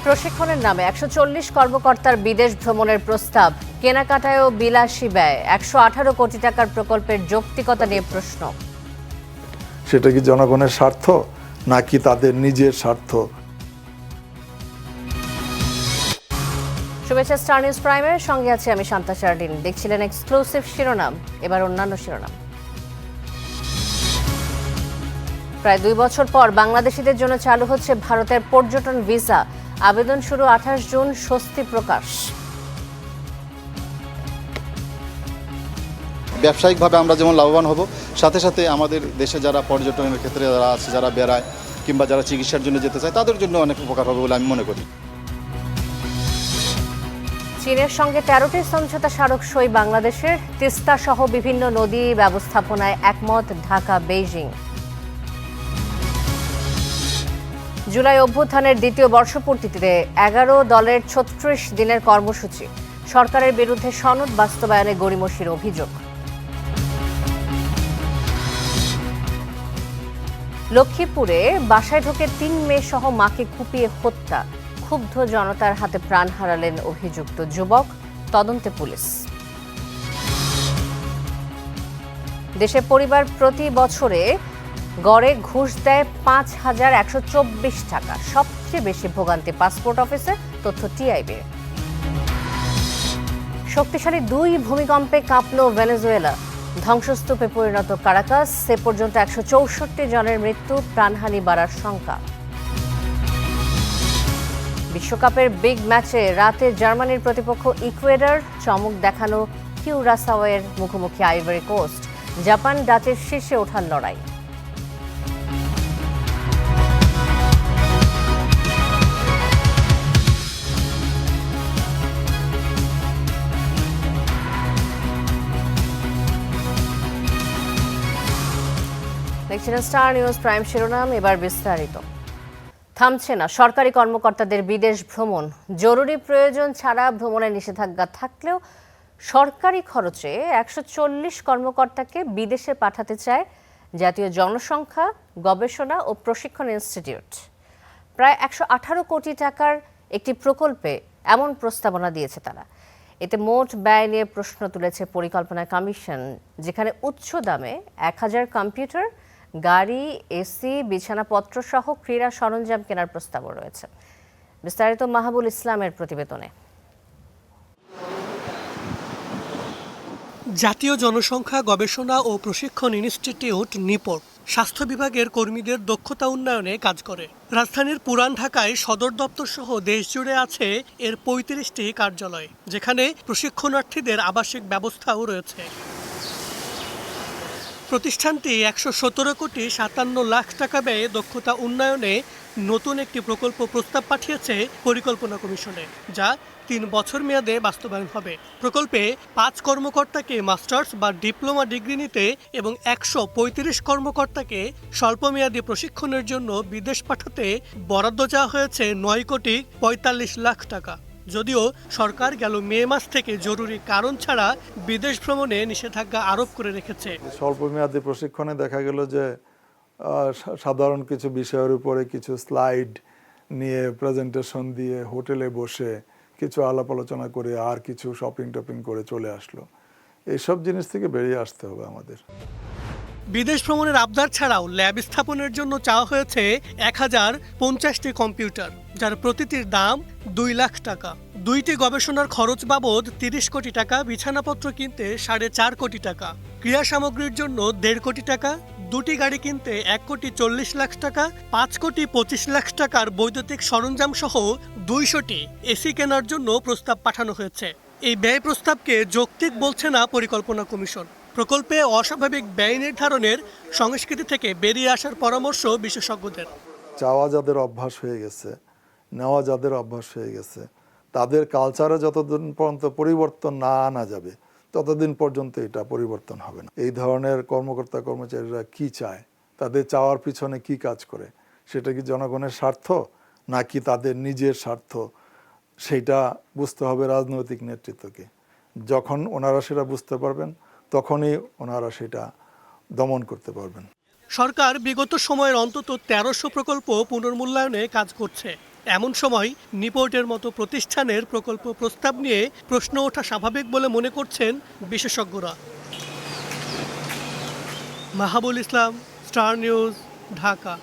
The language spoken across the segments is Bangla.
প্রশিক্ষণের নামে ১৪০ কর্মকর্তার বিদেশ ভ্রমণের প্রস্তাব, কেনাকাটায়ও বিলাসী ব্যয়, ১১৮ কোটি টাকার প্রকল্পের যৌক্তিকতা নিয়ে প্রশ্ন। সেটা কি জনগণের স্বার্থ নাকি তাদের নিজের স্বার্থ? শুভেচ্ছা স্টার নিউজ প্রাইমের সঙ্গে আছি আমি শান্তা শারদিন। দেখছিলেন এক্সক্লুসিভ শিরোনাম, এবার অন্যান্য শিরোনাম। প্রায় ২ বছর পর বাংলাদেশিদের জন্য চালু হচ্ছে ভারতের পর্যটন ভিসা, আবেদন শুরু ২৮ জুন, স্বস্তি প্রকাশ। ব্যবসায়িকভাবে আমরা যেমন লাভবান হব, সাথে সাথে আমাদের দেশে যারা পর্যটনের ক্ষেত্রে যারা আছে, যারা বেড়ায় কিংবা যারা চিকিৎসার জন্য যেতে চায়, তাদের জন্য অনেক উপকার হবে বলে আমি মনে করি। চীনের সঙ্গে ১৩টি সমঝোতা স্মারক সই বাংলাদেশের, তিস্তা সহ বিভিন্ন নদী ব্যবস্থাপনায় একমত ঢাকা বেইজিং। জুলাই অভ্যুত্থানের দ্বিতীয় বর্ষপূর্তিতে ১১ দলের ৩৬ দিনের কর্মসূচি, সরকারের বিরুদ্ধে সনদ বাস্তবায়নে গড়িমসির অভিযোগ। লক্ষ্মীপুরে বাসায় ঢুকে ৩ মেয়ে সহ মাকে কুপিয়ে হত্যা, ক্ষুব্ধ জনতার হাতে প্রাণ হারালেন অভিযুক্ত যুবক, তদন্তে পুলিশ। দেশে পরিবার প্রতি বছরে গড়ে ঘুষ দেয় ৫,১২৪ টাকা, সবচেয়ে বেশি ভোগান্তি পাসপোর্ট অফিসে, তথ্য টিআইবির। শক্তিশালী ২ ভূমিকম্পে কাঁপল ভেনেজুয়েলা, ধ্বংসস্তূপে পরিণত কারাকাস, সে পর্যন্ত ১৬৪ জনের মৃত্যু, প্রাণহানি বাড়ার শঙ্কা। বিশ্বকাপের বিগ ম্যাচে রাতে জার্মানির প্রতিপক্ষ ইকুয়েডর, চমক দেখানো কিউরাসাওয়ের মুখোমুখি আইভরি কোস্ট, জাপান ডাচের শীর্ষে ওঠার লড়াই। দেখছিলেন স্টার নিউজ প্রাইম শিরোনাম, এবার বিস্তারিত। থামছে না সরকারি কর্মকর্তাদের বিদেশ ভ্রমণ, জরুরি প্রয়োজন ছাড়া ভ্রমণের নিষেধাজ্ঞা থাকলেও সরকারি খরচে ১৪০ কর্মকর্তাকে বিদেশে পাঠাতে চায় জাতীয় জনসংখ্যা গবেষণা ও প্রশিক্ষণ ইনস্টিটিউট। প্রায় ১১৮ কোটি টাকার একটি প্রকল্পে এমন প্রস্তাবনা দিয়েছে তারা। এতে মোট ব্যয় নিয়ে প্রশ্ন তুলেছে পরিকল্পনা কমিশন, যেখানে উচ্চ দামে ১,০০০ কম্পিউটার, গাড়ি, এসি, বিছানাপত্র সহ ক্রীড়া সরঞ্জাম কেনার প্রস্তাবও রয়েছে। বিস্তারিত মাহবুল ইসলামের প্রতিবেদনে। জাতীয় জনসংখ্যা গবেষণা ও প্রশিক্ষণ ইনস্টিটিউট নিপোর্ট স্বাস্থ্য বিভাগের কর্মীদের দক্ষতা উন্নয়নে কাজ করে। রাজধানীর পুরান ঢাকায় সদর দপ্তর সহ দেশজুড়ে আছে এর ৩৫টি কার্যালয়, যেখানে প্রশিক্ষণার্থীদের আবাসিক ব্যবস্থাও রয়েছে। প্রতিষ্ঠানটি ১১৭ কোটি ৫৭ লাখ টাকা ব্যয়ে দক্ষতা উন্নয়নে নতুন একটি প্রকল্প প্রস্তাব পাঠিয়েছে পরিকল্পনা কমিশনে, যা ৩ বছর মেয়াদে বাস্তবায়ন হবে। প্রকল্পে ৫ কর্মকর্তাকে মাস্টার্স বা ডিপ্লোমা ডিগ্রি নিতে এবং ১৩৫ কর্মকর্তাকে স্বল্পমেয়াদী প্রশিক্ষণের জন্য বিদেশ পাঠাতে বরাদ্দ চাওয়া হয়েছে ৯ কোটি ৪৫ লাখ টাকা। যদিও সরকার গেল মে মাস থেকে জরুরি কারণ ছাড়া বিদেশ ভ্রমণে নিষেধাজ্ঞা আরোপ করে রেখেছে। স্বল্পমেয়াদী প্রশিক্ষণে দেখা গেল যে সাধারণ কিছু বিষয়ের উপরে কিছু স্লাইড নিয়ে প্রেজেন্টেশন দিয়ে হোটেলে বসে কিছু আলাপ আলোচনা করে আর কিছু শপিং টপিং করে চলে আসলো। এইসব জিনিস থেকে বেরিয়ে আসতে হবে আমাদের। বিদেশ ভ্রমণের আবদার ছাড়াও ল্যাব স্থাপনের জন্য চাওয়া হয়েছে ১,০৫০টি কম্পিউটার, যার প্রতিটির দাম ২ লাখ টাকা। ২টি গবেষণার খরচ বাবদ ৩০ কোটি টাকা, বিছানাপত্র কিনতে ৪.৫ কোটি টাকা, ক্রীড়া সামগ্রীর জন্য ১.৫ কোটি টাকা, ২টি গাড়ি কিনতে ১ কোটি ৪০ লাখ টাকা, ৫ কোটি ২৫ লাখ টাকার বৈদ্যুতিক সরঞ্জাম সহ ২০০টি এসি কেনার জন্য প্রস্তাব পাঠানো হয়েছে। এই ব্যয় প্রস্তাবকে যৌক্তিক বলছে না পরিকল্পনা কমিশন। প্রকল্পে অস্বাভাবিক ব্যয় নির্ধারণের সংস্কৃতি থেকে বেরিয়ে আসার পরামর্শ বিশেষজ্ঞদের। চাওয়া যাদের অভ্যাস হয়ে গেছে, নেওয়া যাদের অভ্যাস হয়ে গেছে, তাদের কালচারে যতদিন পর্যন্ত পরিবর্তন না আনা যাবে ততদিন পর্যন্ত এটা পরিবর্তন হবে না। এই ধরনের কর্মকর্তা কর্মচারীরা কি চায়, তাদের চাওয়ার পিছনে কি কাজ করে, সেটা কি জনগণের স্বার্থ নাকি তাদের নিজের স্বার্থ, সেইটা বুঝতে হবে রাজনৈতিক নেতৃত্বকে। যখন ওনারা সেটা বুঝতে পারবেন তখনই ওনারা সেটা দমন করতে পারবেন। সরকার বিগত সময়ের অন্তত ১৩০০ প্রকল্প পুনর্মূল্যায়নে কাজ করছে। এমন সময় নিপোর্টের মতো প্রতিষ্ঠানের প্রকল্প প্রস্তাব নিয়ে প্রশ্ন ওঠা স্বাভাবিক বলে মনে করছেন বিশেষজ্ঞরা। মাহাবুল ইসলাম, স্টার নিউজ, ঢাকা।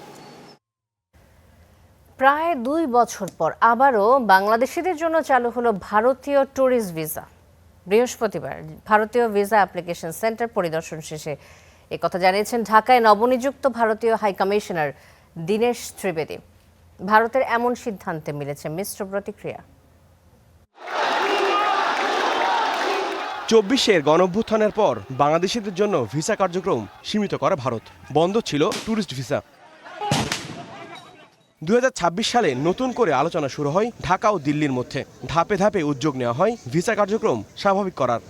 প্রায় 2 বছর পর আবারও বাংলাদেশিদের জন্য চালু হলো ভারতীয় ট্যুরিস্ট ভিসা। বৃহস্পতিবার ভারতীয় ভিসা অ্যাপ্লিকেশন সেন্টার পরিদর্শন শেষে একথা জানিয়েছেন ঢাকায় নবনিযুক্ত ভারতীয় হাইকমিশনার দীনেশ ত্রিবেদী। ভারতের এমন সিদ্ধান্তে মিলেছে মিশ্র প্রতিক্রিয়া। 24-এর গণঅভ্যুত্থানের পর বাংলাদেশিদের জন্য ভিসা কার্যক্রম সীমিত করে ভারত। বন্ধ ছিল ট্যুরিস্ট ভিসা। 2026 সালে নতুন করে আলোচনা শুরু হয় ঢাকা ও দিল্লির মধ্যে। ধাপে ধাপে উদ্যোগ নেওয়া হয় ভিসা কার্যক্রম স্বাভাবিক করার।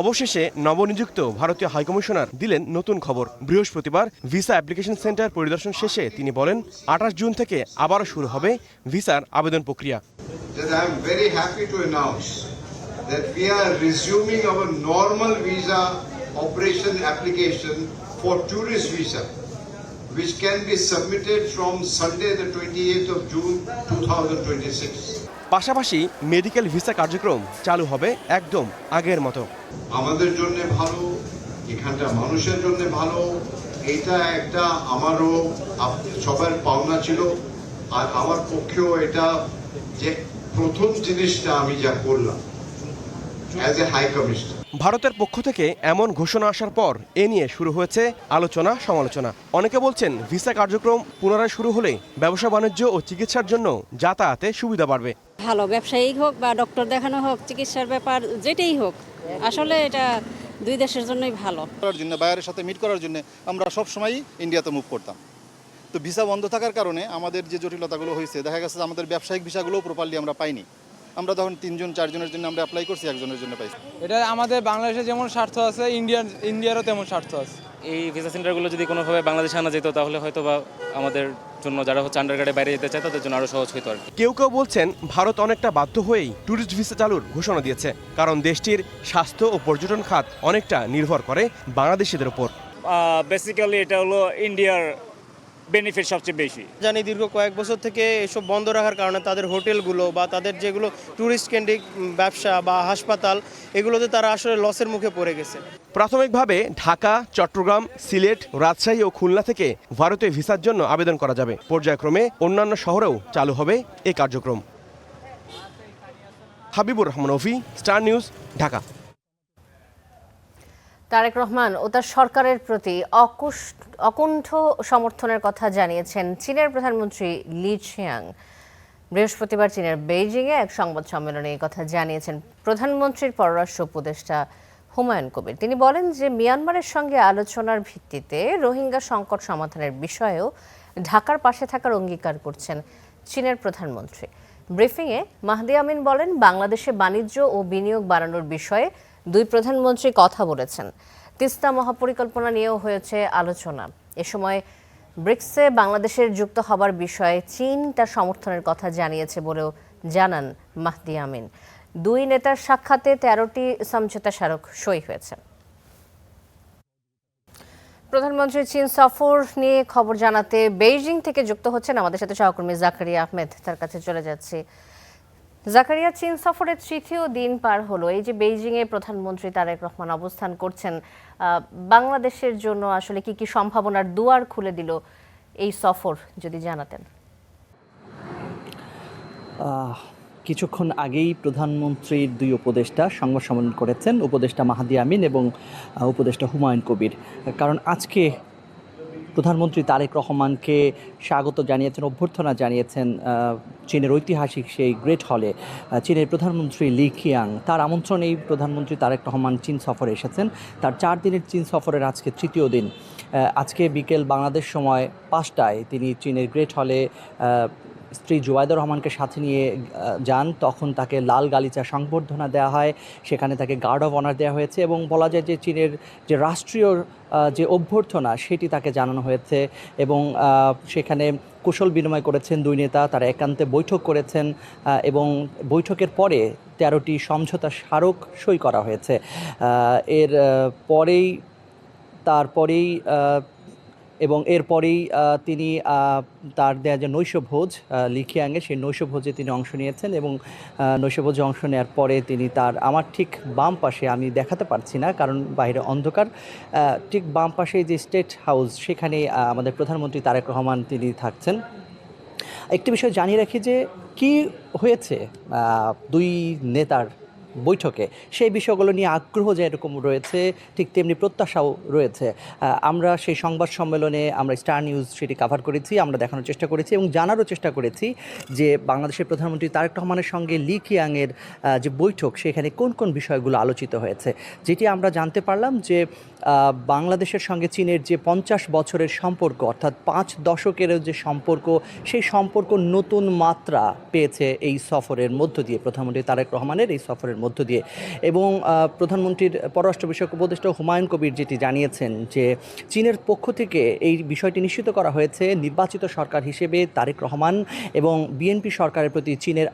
অবশেষে নবনিযুক্ত ভারতীয় হাইকমিশনার দিলেন নতুন খবর। বৃহস্পতিবার ভিসা অ্যাপ্লিকেশন সেন্টার পরিদর্শন শেষে তিনি বলেন 28 জুন থেকে আবারও শুরু হবে ভিসার আবেদন প্রক্রিয়া। I am very happy to announce that we are resuming our normal visa operation application for tourist visa, which can be submitted from Sunday the 28th of June 2026. পাশাপাশি মেডিকেল ভিসা কার্যক্রম চালু হবে একদম আগের মতো। আমাদের জন্য ভালো, এখানটা মানুষের জন্য ভালো। এটা একটা আমারও সবার পাওনা ছিল, আর আমার পক্ষেও এটা যে প্রথম জিনিসটা আমি যা করলাম অ্যাজ এ হাই কমিশনার। ভারতের পক্ষ থেকে এমন ঘোষণা আসার পর এ নিয়ে শুরু হয়েছে আলোচনা সমালোচনা। অনেকে বলছেন ভিসা কার্যক্রম পুনরায় শুরু হলে ব্যবসা বাণিজ্য ও চিকিৎসার জন্য যাতায়াতে সুবিধা বাড়বে। ভালো, ব্যবসায়িক হোক বা ডক্টর দেখানো হোক, চিকিৎসার ব্যাপার যেটাই হোক, আসলে এটা দুই দেশের জন্যই ভালো। করার জন্য বাইরের সাথে মিট করার জন্য আমরা সব সময়ই ইন্ডিয়াতে মুভ করতাম। তো ভিসা বন্ধ থাকার কারণে আমাদের যে জটিলতাগুলো হয়েছে, দেখা গেছে আমাদের ব্যবসায়িক ভিসাগুলোও প্রপারলি আমরা পাইনি। আমরা তখন 3 জন 4 জনের জন্য আমরা অ্যাপ্লাই করছি, একজনের জন্য পাইছি। এটা আমাদের বাংলাদেশে যেমন স্বার্থ আছে, ইন্ডিয়ারও তেমন স্বার্থ আছে। এই ভিসা সেন্টারগুলো যদি কোনোভাবে বাংলাদেশে আনা যেত তাহলে হয়তো বা আমাদের জন্য যারা হচ্ছে আন্ডারগ্রেডে বাইরে যেতে চায় তাদের জন্য আরও সহজ হতো আর কি। কেউ কেউ বলছেন ভারত অনেকটা বাধ্য হয়েই ট্যুরিস্ট ভিসা চালুর ঘোষণা দিয়েছে, কারণ দেশটির স্বাস্থ্য ও পর্যটন খাত অনেকটা নির্ভর করে বাংলাদেশিদের উপর। বেসিক্যালি এটা হলো ইন্ডিয়ার বেনিফিট সবচেয়ে বেশি। জানি দীর্ঘ কয়েক বছর থেকে এসব বন্ধ রাখার কারণে তাদের হোটেলগুলো বা তাদের যেগুলো ট্যুরিস্ট কেন্দ্রিক ব্যবসা বা হাসপাতাল, এগুলোতে তারা আসলে লসের মুখে পড়ে গেছে। প্রাথমিকভাবে ঢাকা, চট্টগ্রাম, সিলেট, রাজশাহী ও খুলনা থেকে ভারতীয় ভিসার জন্য আবেদন করা যাবে। পর্যায়ক্রমে অন্যান্য শহরেও চালু হবে এই কার্যক্রম। হাবিবুর রহমান অফি, স্টার নিউজ, ঢাকা। তারেক রহমান ও তার সরকারের প্রতি অকুণ্ঠ সমর্থনের কথা জানিয়েছেন চীনের প্রধানমন্ত্রী লি চিয়াং। বৃহস্পতিবার চীনের বেইজিংয়ে এক সংবাদ সম্মেলনে এই কথা জানিয়েছেন প্রধানমন্ত্রীর পররাষ্ট্র উপদেষ্টা হুমায়ুন কবির। তিনি বলেন যে মিয়ানমারের সঙ্গে আলোচনার ভিত্তিতে রোহিঙ্গা সংকট সমাধানের বিষয়েও ঢাকার পাশে থাকার অঙ্গীকার করছেন চীনের প্রধানমন্ত্রী। ব্রিফিংয়ে মাহদি আমিন বলেন বাংলাদেশে বাণিজ্য ও বিনিয়োগ বাড়ানোর বিষয়ে দুই প্রধানমন্ত্রী কথা বলেছেন। তিস্তা মহাপরিকল্পনা নিয়েও হয়েছে আলোচনা। এ সময় ব্রিক্সে বাংলাদেশের যুক্ত হবার বিষয়ে চীন তার সমর্থনের কথা জানিয়েছে বলেও জানান মাহদি আমিন। দুই নেতার সাক্ষাতে 13টি সমঝোতা স্মারক সই হয়েছে। প্রধানমন্ত্রীর চীন সফর নিয়ে খবর জানাতে বেইজিং থেকে যুক্ত হচ্ছেন আমাদের সাথে সহকর্মী জাকারিয়া আহমেদ। তার কাছে চলে যাচ্ছি। জাকারিয়া, চীন সফরের 3য় দিন পার হলো। এই যে বেইজিংয়ে প্রধানমন্ত্রী তারেক রহমান অবস্থান করছেন, বাংলাদেশের জন্য আসলে কি কি সম্ভাবনার দুয়ার খুলে দিল এই সফর, যদি জানাতেন। কিছুক্ষণ আগেই প্রধানমন্ত্রীর দুই উপদেষ্টা সংবাদ সম্মেলন করেছেন, উপদেষ্টা মাহদি আমিন এবং উপদেষ্টা হুমায়ুন কবির। কারণ আজকে প্রধানমন্ত্রী তারেক রহমানকে স্বাগত জানিয়েছেন, অভ্যর্থনা জানিয়েছেন চীনের ঐতিহাসিক সেই গ্রেট হলে চীনের প্রধানমন্ত্রী লি কিয়াং। তার আমন্ত্রণেই প্রধানমন্ত্রী তারেক রহমান চীন সফরে এসেছেন। তার 4 দিনের চীন সফরের আজকে 3য় দিন। আজকে বিকেল বাংলাদেশ সময় 5টায় তিনি চীনের গ্রেট হলে স্ত্রী জুবাইদা রহমানকে সাথে নিয়ে যান। তখন তাকে লাল গালিচা সংবর্ধনা দেওয়া হয়, সেখানে তাকে গার্ড অফ অনার দেওয়া হয়েছে এবং বলা যায় যে চীনের যে রাষ্ট্রীয় যে অভ্যর্থনা সেটি তাকে জানানো হয়েছে এবং সেখানে কুশল বিনিময় করেছেন দুই নেতা। তারা একান্তে বৈঠক করেছেন এবং বৈঠকের পরে 13টি সমঝোতা স্মারক সই করা হয়েছে। এর পরেই এবং এরপরেই তিনি তার দেয়া যে নৈশভোজ লিখিয়াংয়ে সেই নৈশভোজে তিনি অংশ নিয়েছেন এবং নৈশভোজে অংশ নেওয়ার পরে তিনি তার আমার ঠিক বাম পাশে, আমি দেখাতে পারছি না কারণ বাইরে অন্ধকার, ঠিক বাম পাশে যে স্টেট হাউস সেখানে আমাদের প্রধানমন্ত্রী তারেক রহমান তিনি থাকছেন। একটি বিষয় জানিয়ে রাখি যে কি হয়েছে দুই নেতার বৈঠকে, সেই বিষয়গুলো নিয়ে আগ্রহ যে এরকম রয়েছে ঠিক তেমনি প্রত্যাশাও রয়েছে। আমরা সেই সংবাদ সম্মেলনে আমরা স্টার নিউজ সেটি কাভার করেছি, আমরা দেখানোর চেষ্টা করেছি এবং জানারও চেষ্টা করেছি যে বাংলাদেশের প্রধানমন্ত্রী তারেক রহমানের সঙ্গে লি কিয়াংয়ের যে বৈঠক সেখানে কোন কোন বিষয়গুলো আলোচিত হয়েছে। যেটি আমরা জানতে পারলাম যে বাংলাদেশের সঙ্গে চীনের যে 50 বছরের সম্পর্ক, অর্থাৎ 5 দশকের যে সম্পর্ক, সেই সম্পর্ক নতুন মাত্রা পেয়েছে এই সফরের মধ্য দিয়ে, প্রধানমন্ত্রী তারেক রহমানের এই সফরের মধ্য দিয়ে। এবং প্রধানমন্ত্রীর পররাষ্ট্র বিষয়ক উপদেষ্টা হুমায়ুন কবির যেটি জানিয়েছেন যে চীনের পক্ষ থেকে এই বিষয়টি নিশ্চিত করা হয়েছে নির্বাচিত সরকার হিসেবে তারেক রহমান এবং বিএনপি সরকারের প্রতি চীনের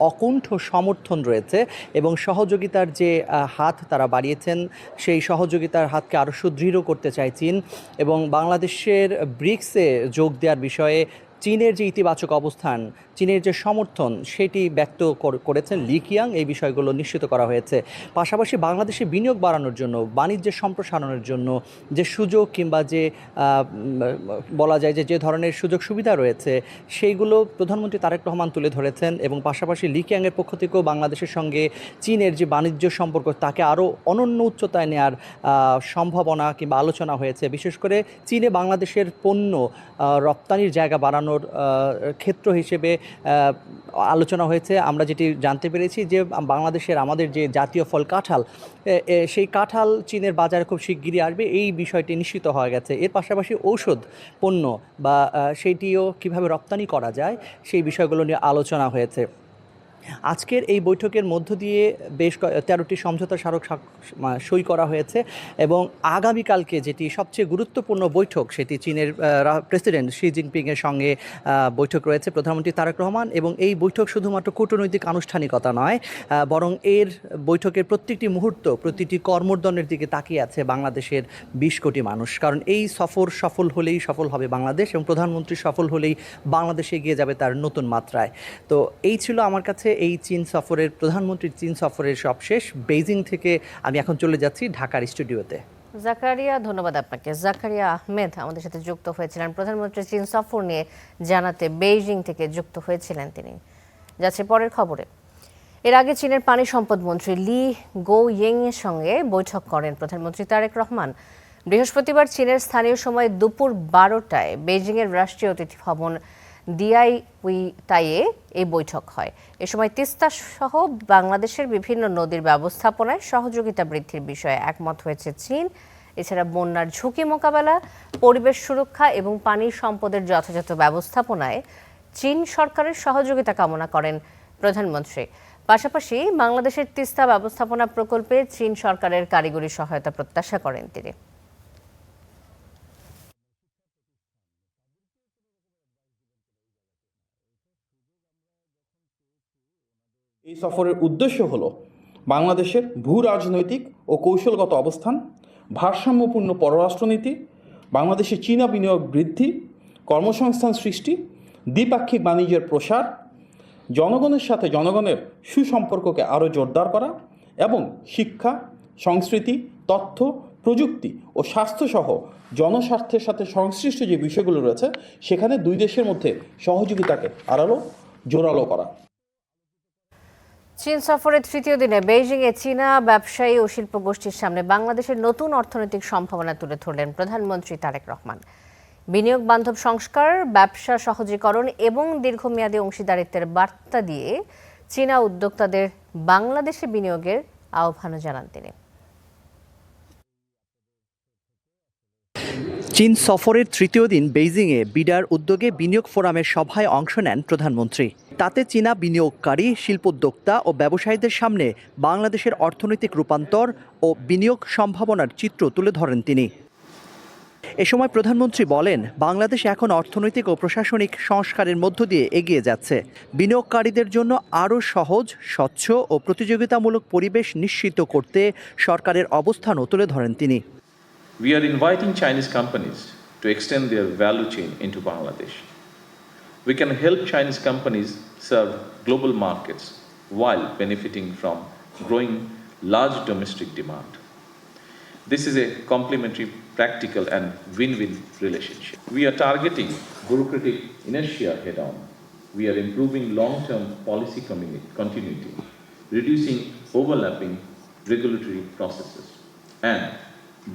অকুণ্ঠ সমর্থন রয়েছে এবং সহযোগিতার যে হাত তারা বাড়িয়েছেন সেই সহযোগিতার হাতকে আরও সুদৃঢ় করতে চায় চীন এবং বাংলাদেশের ব্রিক্সে যোগ দেওয়ার বিষয়ে চীনের যে ইতিবাচক অবস্থান, চীনের যে সমর্থন সেটি ব্যক্ত করেছেন লি কিয়াং। এই বিষয়গুলো নিশ্চিত করা হয়েছে। পাশাপাশি বাংলাদেশে বিনিয়োগ বাড়ানোর জন্য, বাণিজ্যের সম্প্রসারণের জন্য যে সুযোগ কিংবা যে বলা যায় যে ধরনের সুযোগ সুবিধা রয়েছে সেইগুলো প্রধানমন্ত্রী তারেক রহমান তুলে ধরেছেন এবং পাশাপাশি লি কিয়াংয়ের পক্ষ থেকেও বাংলাদেশের সঙ্গে চীনের যে বাণিজ্য সম্পর্ক তাকে আরও অনন্য উচ্চতায় নেওয়ার সম্ভাবনা কিংবা আলোচনা হয়েছে। বিশেষ করে চীনে বাংলাদেশের পণ্য রপ্তানির জায়গা বাড়ানোর ক্ষেত্র হিসেবে আলোচনা হয়েছে। আমরা যেটি জানতে পেরেছি যে বাংলাদেশের আমাদের যে জাতীয় ফল কাঁঠাল, সেই কাঁঠাল চীনের বাজারে খুব শিগগিরই আসবে, এই বিষয়টি নিশ্চিত হয়ে গেছে। এর পাশাপাশি ঔষধ পণ্য বা সেইটিও কিভাবে রপ্তানি করা যায় সেই বিষয়গুলো নিয়ে আলোচনা হয়েছে। আজকের এই বৈঠকের মধ্য দিয়ে বেশ 13টি সমঝোতা স্মারক সই করা হয়েছে এবং আগামীকালকে যেটি সবচেয়ে গুরুত্বপূর্ণ বৈঠক সেটি চীনের প্রেসিডেন্ট শি জিনপিংয়ের সঙ্গে বৈঠক রয়েছে প্রধানমন্ত্রী তারেক রহমান। এবং এই বৈঠক শুধুমাত্র কূটনৈতিক আনুষ্ঠানিকতা নয়, বরং এর বৈঠকের প্রত্যেকটি মুহূর্ত, প্রতিটি কর্মোদ্যমের দিকে তাকিয়ে আছে বাংলাদেশের 20 কোটি মানুষ। কারণ এই সফর সফল হলেই সফল হবে বাংলাদেশ এবং প্রধানমন্ত্রী সফল হলেই বাংলাদেশে এগিয়ে যাবে তার নতুন মাত্রায়। তো এই ছিল আমার কাছে এই চীন সফরের, প্রধানমন্ত্রীর চীন সফরের সবশেষ। বেইজিং থেকে আমি এখন চলে যাচ্ছি ঢাকার স্টুডিওতে। জাকারিয়া, ধন্যবাদ আপনাকে। জাকারিয়া আহমেদ আমাদের সাথে যুক্ত হয়েছিলেন প্রধানমন্ত্রীর চীন সফর নিয়ে জানাতে, বেইজিং থেকে যুক্ত হয়েছিলেন তিনি। যাচ্ছে পরের খবরে। এর আগে চীনের পানি সম্পদ মন্ত্রী লি গোইয়েং এর সঙ্গে বৈঠক করেন প্রধানমন্ত্রী তারেক রহমান। বৃহস্পতিবার চীনের স্থানীয় সময় দুপুর 12টায় বেইজিংয়ের রাষ্ট্রীয় অতিথি ভবন ডিআইউইতাইয়ে এই বৈঠক হয়। এ সময় তিস্তা সহ বাংলাদেশের বিভিন্ন নদীর ব্যবস্থাপনায় সহযোগিতা বৃদ্ধির বিষয়ে একমত হয়েছে চীন। এছাড়া বন্যার ঝুঁকি মোকাবেলা, পরিবেশ সুরক্ষা এবং পানি সম্পদের যথাযথ ব্যবস্থাপনায় চীন সরকারের সহযোগিতা কামনা করেন প্রধানমন্ত্রী। পাশাপাশি বাংলাদেশের তিস্তা ব্যবস্থাপনা প্রকল্পে চীন সরকারের কারিগরি সহায়তা প্রত্যাশা করেন তিনি। এই সফরের উদ্দেশ্য হল বাংলাদেশের ভূ রাজনৈতিক ও কৌশলগত অবস্থান, ভারসাম্যপূর্ণ পররাষ্ট্রনীতি, বাংলাদেশে চীনা বিনিয়োগ বৃদ্ধি, কর্মসংস্থান সৃষ্টি, দ্বিপাক্ষিক বাণিজ্যের প্রসার, জনগণের সাথে জনগণের সুসম্পর্ককে আরও জোরদার করা এবং শিক্ষা, সংস্কৃতি, তথ্য, প্রযুক্তি ও স্বাস্থ্যসহ জনস্বার্থের সাথে সংশ্লিষ্ট যে বিষয়গুলো রয়েছে সেখানে দুই দেশের মধ্যে সহযোগিতাকে আরও জোরালো করা। চীন সফরের তৃতীয় দিনে বেইজিংয়ে চীনা ব্যবসায়ী ও শিল্প গোষ্ঠীর সামনে বাংলাদেশের নতুন অর্থনৈতিক সম্ভাবনা তুলে ধরলেন প্রধানমন্ত্রী তারেক রহমান। বিনিয়োগ বান্ধব সংস্কার, ব্যবসা সহজীকরণ এবং দীর্ঘমেয়াদী অংশীদারিত্বের বার্তা দিয়ে চীনা উদ্যোক্তাদের বাংলাদেশে বিনিয়োগের আহ্বানও জানান তিনি। চীন সফরের তৃতীয় দিন বেইজিংয়ে বিডার উদ্যোগে বিনিয়োগ ফোরামের সভায় অংশ নেন প্রধানমন্ত্রী। তাতে চীনা বিনিয়োগকারী, শিল্পোদ্যোক্তা ও ব্যবসায়ীদের সামনে বাংলাদেশের অর্থনৈতিক রূপান্তর ও বিনিয়োগ সম্ভাবনার চিত্র তুলে ধরেন তিনি। এ সময় প্রধানমন্ত্রী বলেন, বাংলাদেশ এখন অর্থনৈতিক ও প্রশাসনিক সংস্কারের মধ্য দিয়ে এগিয়ে যাচ্ছে। বিনিয়োগকারীদের জন্য আরও সহজ, স্বচ্ছ ও প্রতিযোগিতামূলক পরিবেশ নিশ্চিত করতে সরকারের অবস্থানও তুলে ধরেন তিনি। We are inviting Chinese companies to extend their value chain into Bangladesh. We can help Chinese companies serve global markets while benefiting from growing large domestic demand. This is a complementary, practical and win-win relationship. We are targeting bureaucratic inertia head-on. We are improving long-term policy continuity, reducing overlapping regulatory processes, and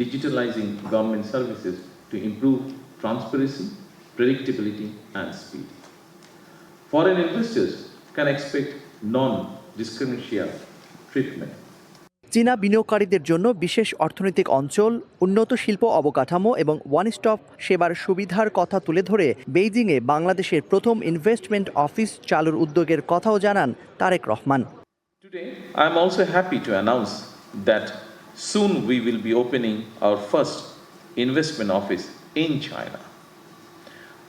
digitalizing government services to improve transparency, predictability and speed. Foreign investors can expect non-discriminatory treatment. চীনা বিনিয়োগকারীদের জন্য বিশেষ অর্থনৈতিক অঞ্চল, উন্নত শিল্প অবকাঠামো এবং ওয়ান স্টপ সেবার সুবিধার কথা তুলে ধরে বেইজিংয়ে বাংলাদেশের প্রথম ইনভেস্টমেন্ট অফিস চালুর উদ্যোগের কথাও জানান Tarique Rahman. Today, I am also happy to announce that soon we will be opening our first investment office in China.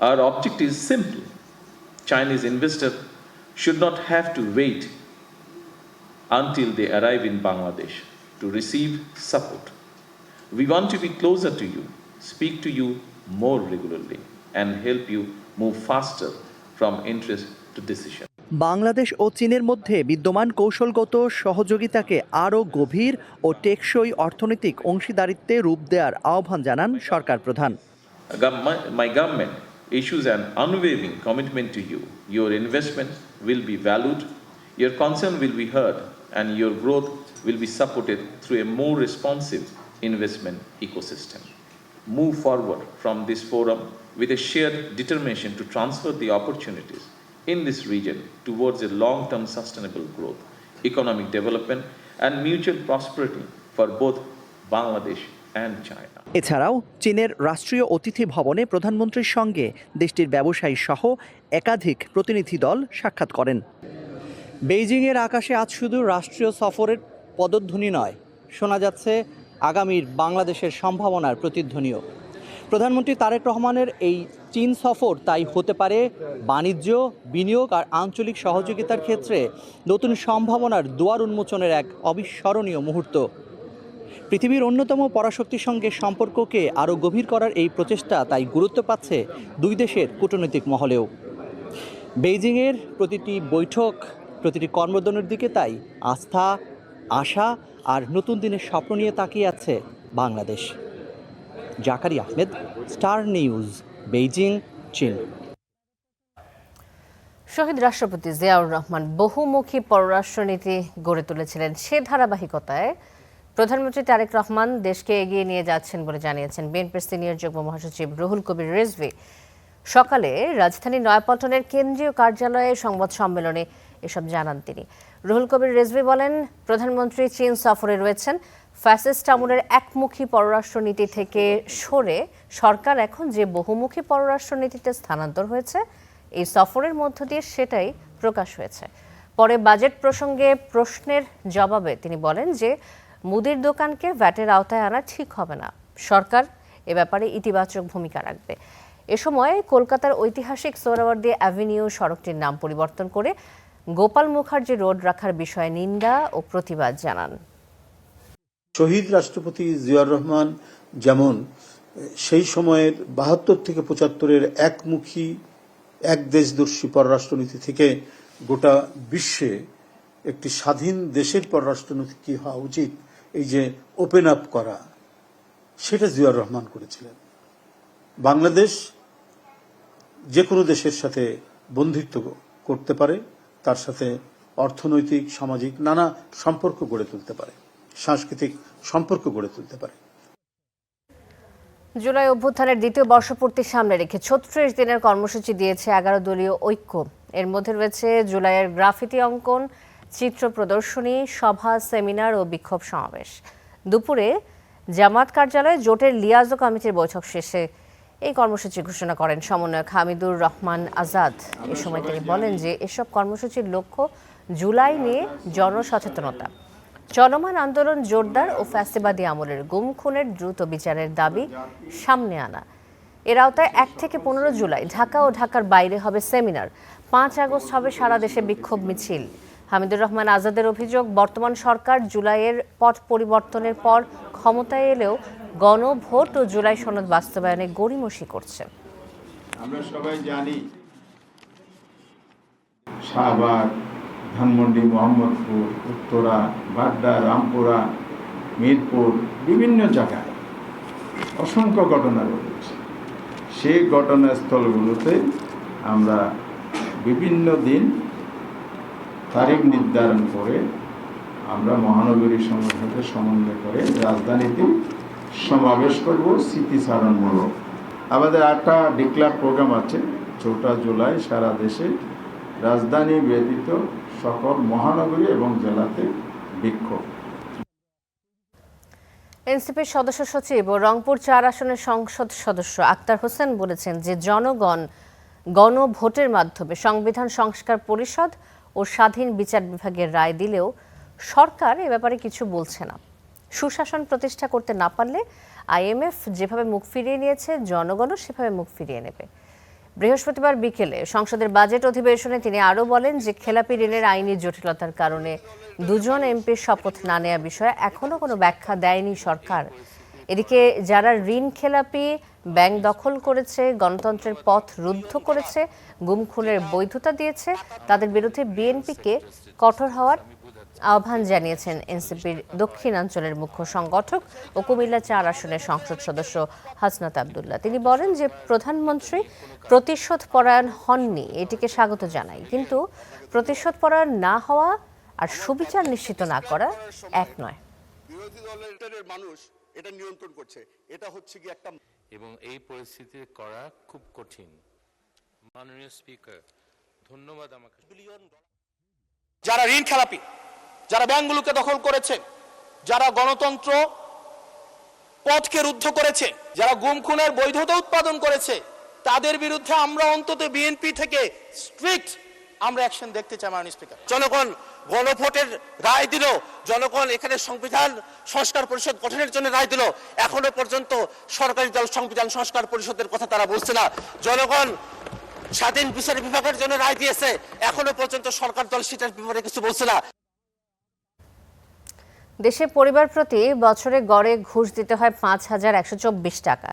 Our objective is simple. Chinese investors should not have to wait until they arrive in Bangladesh to receive support. We want to be closer to you, speak to you more regularly, and help you move faster from interest to decision. Bangladesh ও চীনের মধ্যে বিদ্যমান কৌশলগত সহযোগিতাকে আরও গভীর ও টেকসই অর্থনৈতিক অংশীদারিত্বে রূপ দেওয়ার আহ্বান জানান সরকার প্রধান। My government issues an unwavering commitment to you. Your investment will be valued, your concern will be heard, and your growth will be supported through a more responsive investment ecosystem. Move forward from this forum with a shared determination to transfer the opportunities in this region towards a long-term sustainable growth, economic development, and mutual prosperity for both Bangladesh and China. এছাড়াও চীনের রাষ্ট্রীয় অতিথি ভবনে প্রধানমন্ত্রীর সঙ্গে দেশটির ব্যবসায়ী সহ একাধিক প্রতিনিধি দল সাক্ষাৎ করেন। বেইজিংয়ের আকাশে আজ শুধু রাষ্ট্রীয় সফরের পদধ্বনি নয়, শোনা যাচ্ছে আগামীর বাংলাদেশের সম্ভাবনার প্রতিধ্বনিও। প্রধানমন্ত্রী তারেক রহমানের এই চীন সফর তাই হতে পারে বাণিজ্য, বিনিয়োগ আর আঞ্চলিক সহযোগিতার ক্ষেত্রে নতুন সম্ভাবনার দুয়ার উন্মোচনের এক অবিস্মরণীয় মুহূর্ত। পৃথিবীর অন্যতম পরাশক্তির সঙ্গে সম্পর্ককে আরও গভীর করার এই প্রচেষ্টা তাই গুরুত্ব পাচ্ছে দুই দেশের কূটনৈতিক মহলেও। বেইজিংয়ের প্রতিটি বৈঠক, প্রতিটি কর্মদিনের দিকে তাই আস্থা, আশা আর নতুন দিনের স্বপ্ন নিয়ে তাকিয়ে আছে Bangladesh. Zakari Ahmed, Star News, Beijing, চীন। শহীদ রাষ্ট্রপতি জিয়াউর রহমান বহুমুখী পররাষ্ট্রনীতি গড়ে তুলেছিলেন। সে ধারাবাহিকতায় প্রধানমন্ত্রী তারেক রহমান দেশকে এগিয়ে নিয়ে যাচ্ছেন বলে জানিয়েছেন বিএনপির সিনিয়র যুগ্ম মহাসচিব রুহুল কবির রিজভী। সকালে রাজধানীর নয়াপল্টনের কেন্দ্রীয় কার্যালয়ে সংবাদ সম্মেলনে এসব জানান তিনি। রুহুল কবির রিজভী বলেন, প্রধানমন্ত্রী চীন সফরে রয়েছেন। ফ্যাসিস্ট আমলের একমুখী পররাষ্ট্রনীতি থেকে সরে সরকার এখন যে বহুমুখী পররাষ্ট্রনীতিতে স্থানান্তর হয়েছে, এই সফরের মধ্য দিয়ে সেটাই প্রকাশ হয়েছে। পরে বাজেট প্রসঙ্গে প্রশ্নের জবাবে তিনি বলেন যে মুদির দোকানকে ভ্যাটের আওতায় আনা ঠিক হবে না, সরকার এ ব্যাপারে ইতিবাচক ভূমিকা রাখবে। এ সময় কলকাতার ঐতিহাসিক সোহরাওয়ার্দী অ্যাভিনিউ সড়কটির নাম পরিবর্তন করে গোপাল মুখার্জি রোড রাখার বিষয়ে নিন্দা ও প্রতিবাদ জানান। শহীদ রাষ্ট্রপতি জিয়াউর রহমান যেমন সেই সময়ের ৭২ থেকে ৭৫-এর একমুখী এক দেশদর্শী পররাষ্ট্রনীতি থেকে গোটা বিশ্বে একটি স্বাধীন দেশের পররাষ্ট্রনীতি কি হওয়া উচিত, এই যে ওপেন আপ করা, সেটা জিয়াউর রহমান করেছিলেন। বাংলাদেশ যে কোনো দেশের সাথে বন্ধুত্ব করতে পারে, তার সাথে অর্থনৈতিক, সামাজিক নানা সম্পর্ক গড়ে তুলতে পারে, সাংস্কৃতিক সম্পর্ক গড়ে তুলতে পারে। জুলাই অভ্যুত্থানের দ্বিতীয় বর্ষপূর্তি সামনে রেখে ৩৬ দিনের কর্মসূচি দিয়েছে ১১ দলীয় ঐক্য। এর মধ্যে রয়েছে জুলাইয়ের গ্রাফিতি অঙ্কন, চিত্র প্রদর্শনী, সভা, সেমিনার ও বিক্ষোভ সমাবেশ। দুপুরে জামাত কার্যালয়ে জোটের লিয়াজো কমিটির বৈঠক শেষে এই কর্মসূচি ঘোষণা করেন সমন্বয়ক হামিদুর রহমান আজাদ। এ সময় তিনি বলেন যে এসব কর্মসূচির লক্ষ্য জুলাই নিয়ে জনসচেতনতা, চলমান আন্দোলন জোরদার ও ফ্যাসিবাদী আমলের গুম খুনের দ্রুত বিচারের দাবি সামনে আনা। এর আওতায় ১ থেকে ১৫ জুলাই ঢাকা ও ঢাকার বাইরে হবে সেমিনার, ৫ আগস্ট হবে সারা দেশে বিক্ষোভ মিছিল। হামিদুর রহমান আজাদের অভিযোগ, বর্তমান সরকার জুলাইয়ের পট পরিবর্তনের পর ক্ষমতায় এলেও গণভোট ও জুলাই সনদ বাস্তবায়নে গড়িমসি করছে। আমরা সবাই জানি শাহবাগ, ধানমন্ডি, মোহাম্মদপুর, উত্তরা, বাড্ডা, রামপুরা, মিরপুর বিভিন্ন জায়গায় অসংখ্য ঘটনা ঘটেছে। সেই ঘটনাস্থলগুলোতে আমরা বিভিন্ন দিন তারিখ নির্ধারণ করে আমরা মহানগরী সংসদের সমন্বয় করে রাজধানীতে সমাবেশ করব স্মৃতিচারণমূলক। আমাদের 8টা ডিক্লার প্রোগ্রাম আছে। 4 জুলাই সারা দেশে রাজধানী ব্যতীত সকল মহানগরী এবং জেলাতে বিক্ষোভ। এনসিপির সদস্য সচিব ও রংপুর 4 আসনের সংসদ সদস্য আক্তার হোসেন বলেছেন যে জনগণ গণভোটের মাধ্যমে সংবিধান সংস্কার পরিষদ ও স্বাধীন বিচার বিভাগের রায় দিলেও সরকার এ ব্যাপারে কিছু বলছে না। সুশাসন প্রতিষ্ঠা করতে না পারলে আইএমএফ যেভাবে মুখ ফিরিয়ে নিয়েছে জনগণও সেভাবে মুখ ফিরিয়ে নেবে। বৃহস্পতিবার বিকেলে সংসদের বাজেট অধিবেশনে তিনি আরও বলেন যে খেলাপি ঋণের আইনি জটিলতার কারণে 2জন এমপির শপথ না নেওয়া বিষয়ে এখনও কোনো ব্যাখ্যা দেয়নি সরকার। এদিকে যারা ঋণ খেলাপি, ব্যাংক দখল করেছে, গণতন্ত্রের পথ রুদ্ধ করেছে, গুম খুনের বৈধতা দিয়েছে, তাদের বিরুদ্ধে বিএনপিকে কঠোর হওয়ার আহ্বান জানিয়েছেন এনসিপির দক্ষিণাঞ্চলের মুখ্য সংগঠক ও কুমিল্লা 4 আসনের সংসদ সদস্য হাসনাত আব্দুল্লাহ। তিনি বলেন যে প্রধানমন্ত্রী প্রতিশোধ পরায়ণ হননি, এটিকে স্বাগত জানাই, কিন্তু প্রতিশোধ পরায়ণ না হওয়া আর সুবিচার নিশ্চিত না করা এক নয়। বিরোধী দলের মানুষ এটা নিয়ন্ত্রণ করছে, এটা হচ্ছে কি একটা, এবং এই পরিস্থিতিতে করা খুব কঠিন। মাননীয় স্পিকার, ধন্যবাদ আমাকে। যারা ঋণ খেলাপি, যারা ব্যাংকগুলোকে দখল করেছে, যারা গণতন্ত্র পথকে রুদ্ধ করেছে, যারা গুম খুনের বৈধতা উৎপাদন করেছে, তাদের বিরুদ্ধে আমরা অন্তত বিএনপি থেকে স্ট্রিক্ট আমরা অ্যাকশন দেখতে চাই। মাননীয় স্পিকার, জনগণ গণভোটের রায় দিল, জনগণ এখানে সংবিধান সংস্কার পরিষদ গঠনের জন্য রায় দিল, এখনো পর্যন্ত সরকারি দল সংবিধান সংস্কার পরিষদের কথা তারা বলছে না। জনগণ স্বাধীন বিচার বিভাগের জন্য রায় দিয়েছে, এখনো পর্যন্ত সরকার দল সেটার ব্যাপারে কিছু বলছে না। দেশে পরিবার প্রতি বছরে গড়ে ঘুষ দিতে হয় 5,124 টাকা।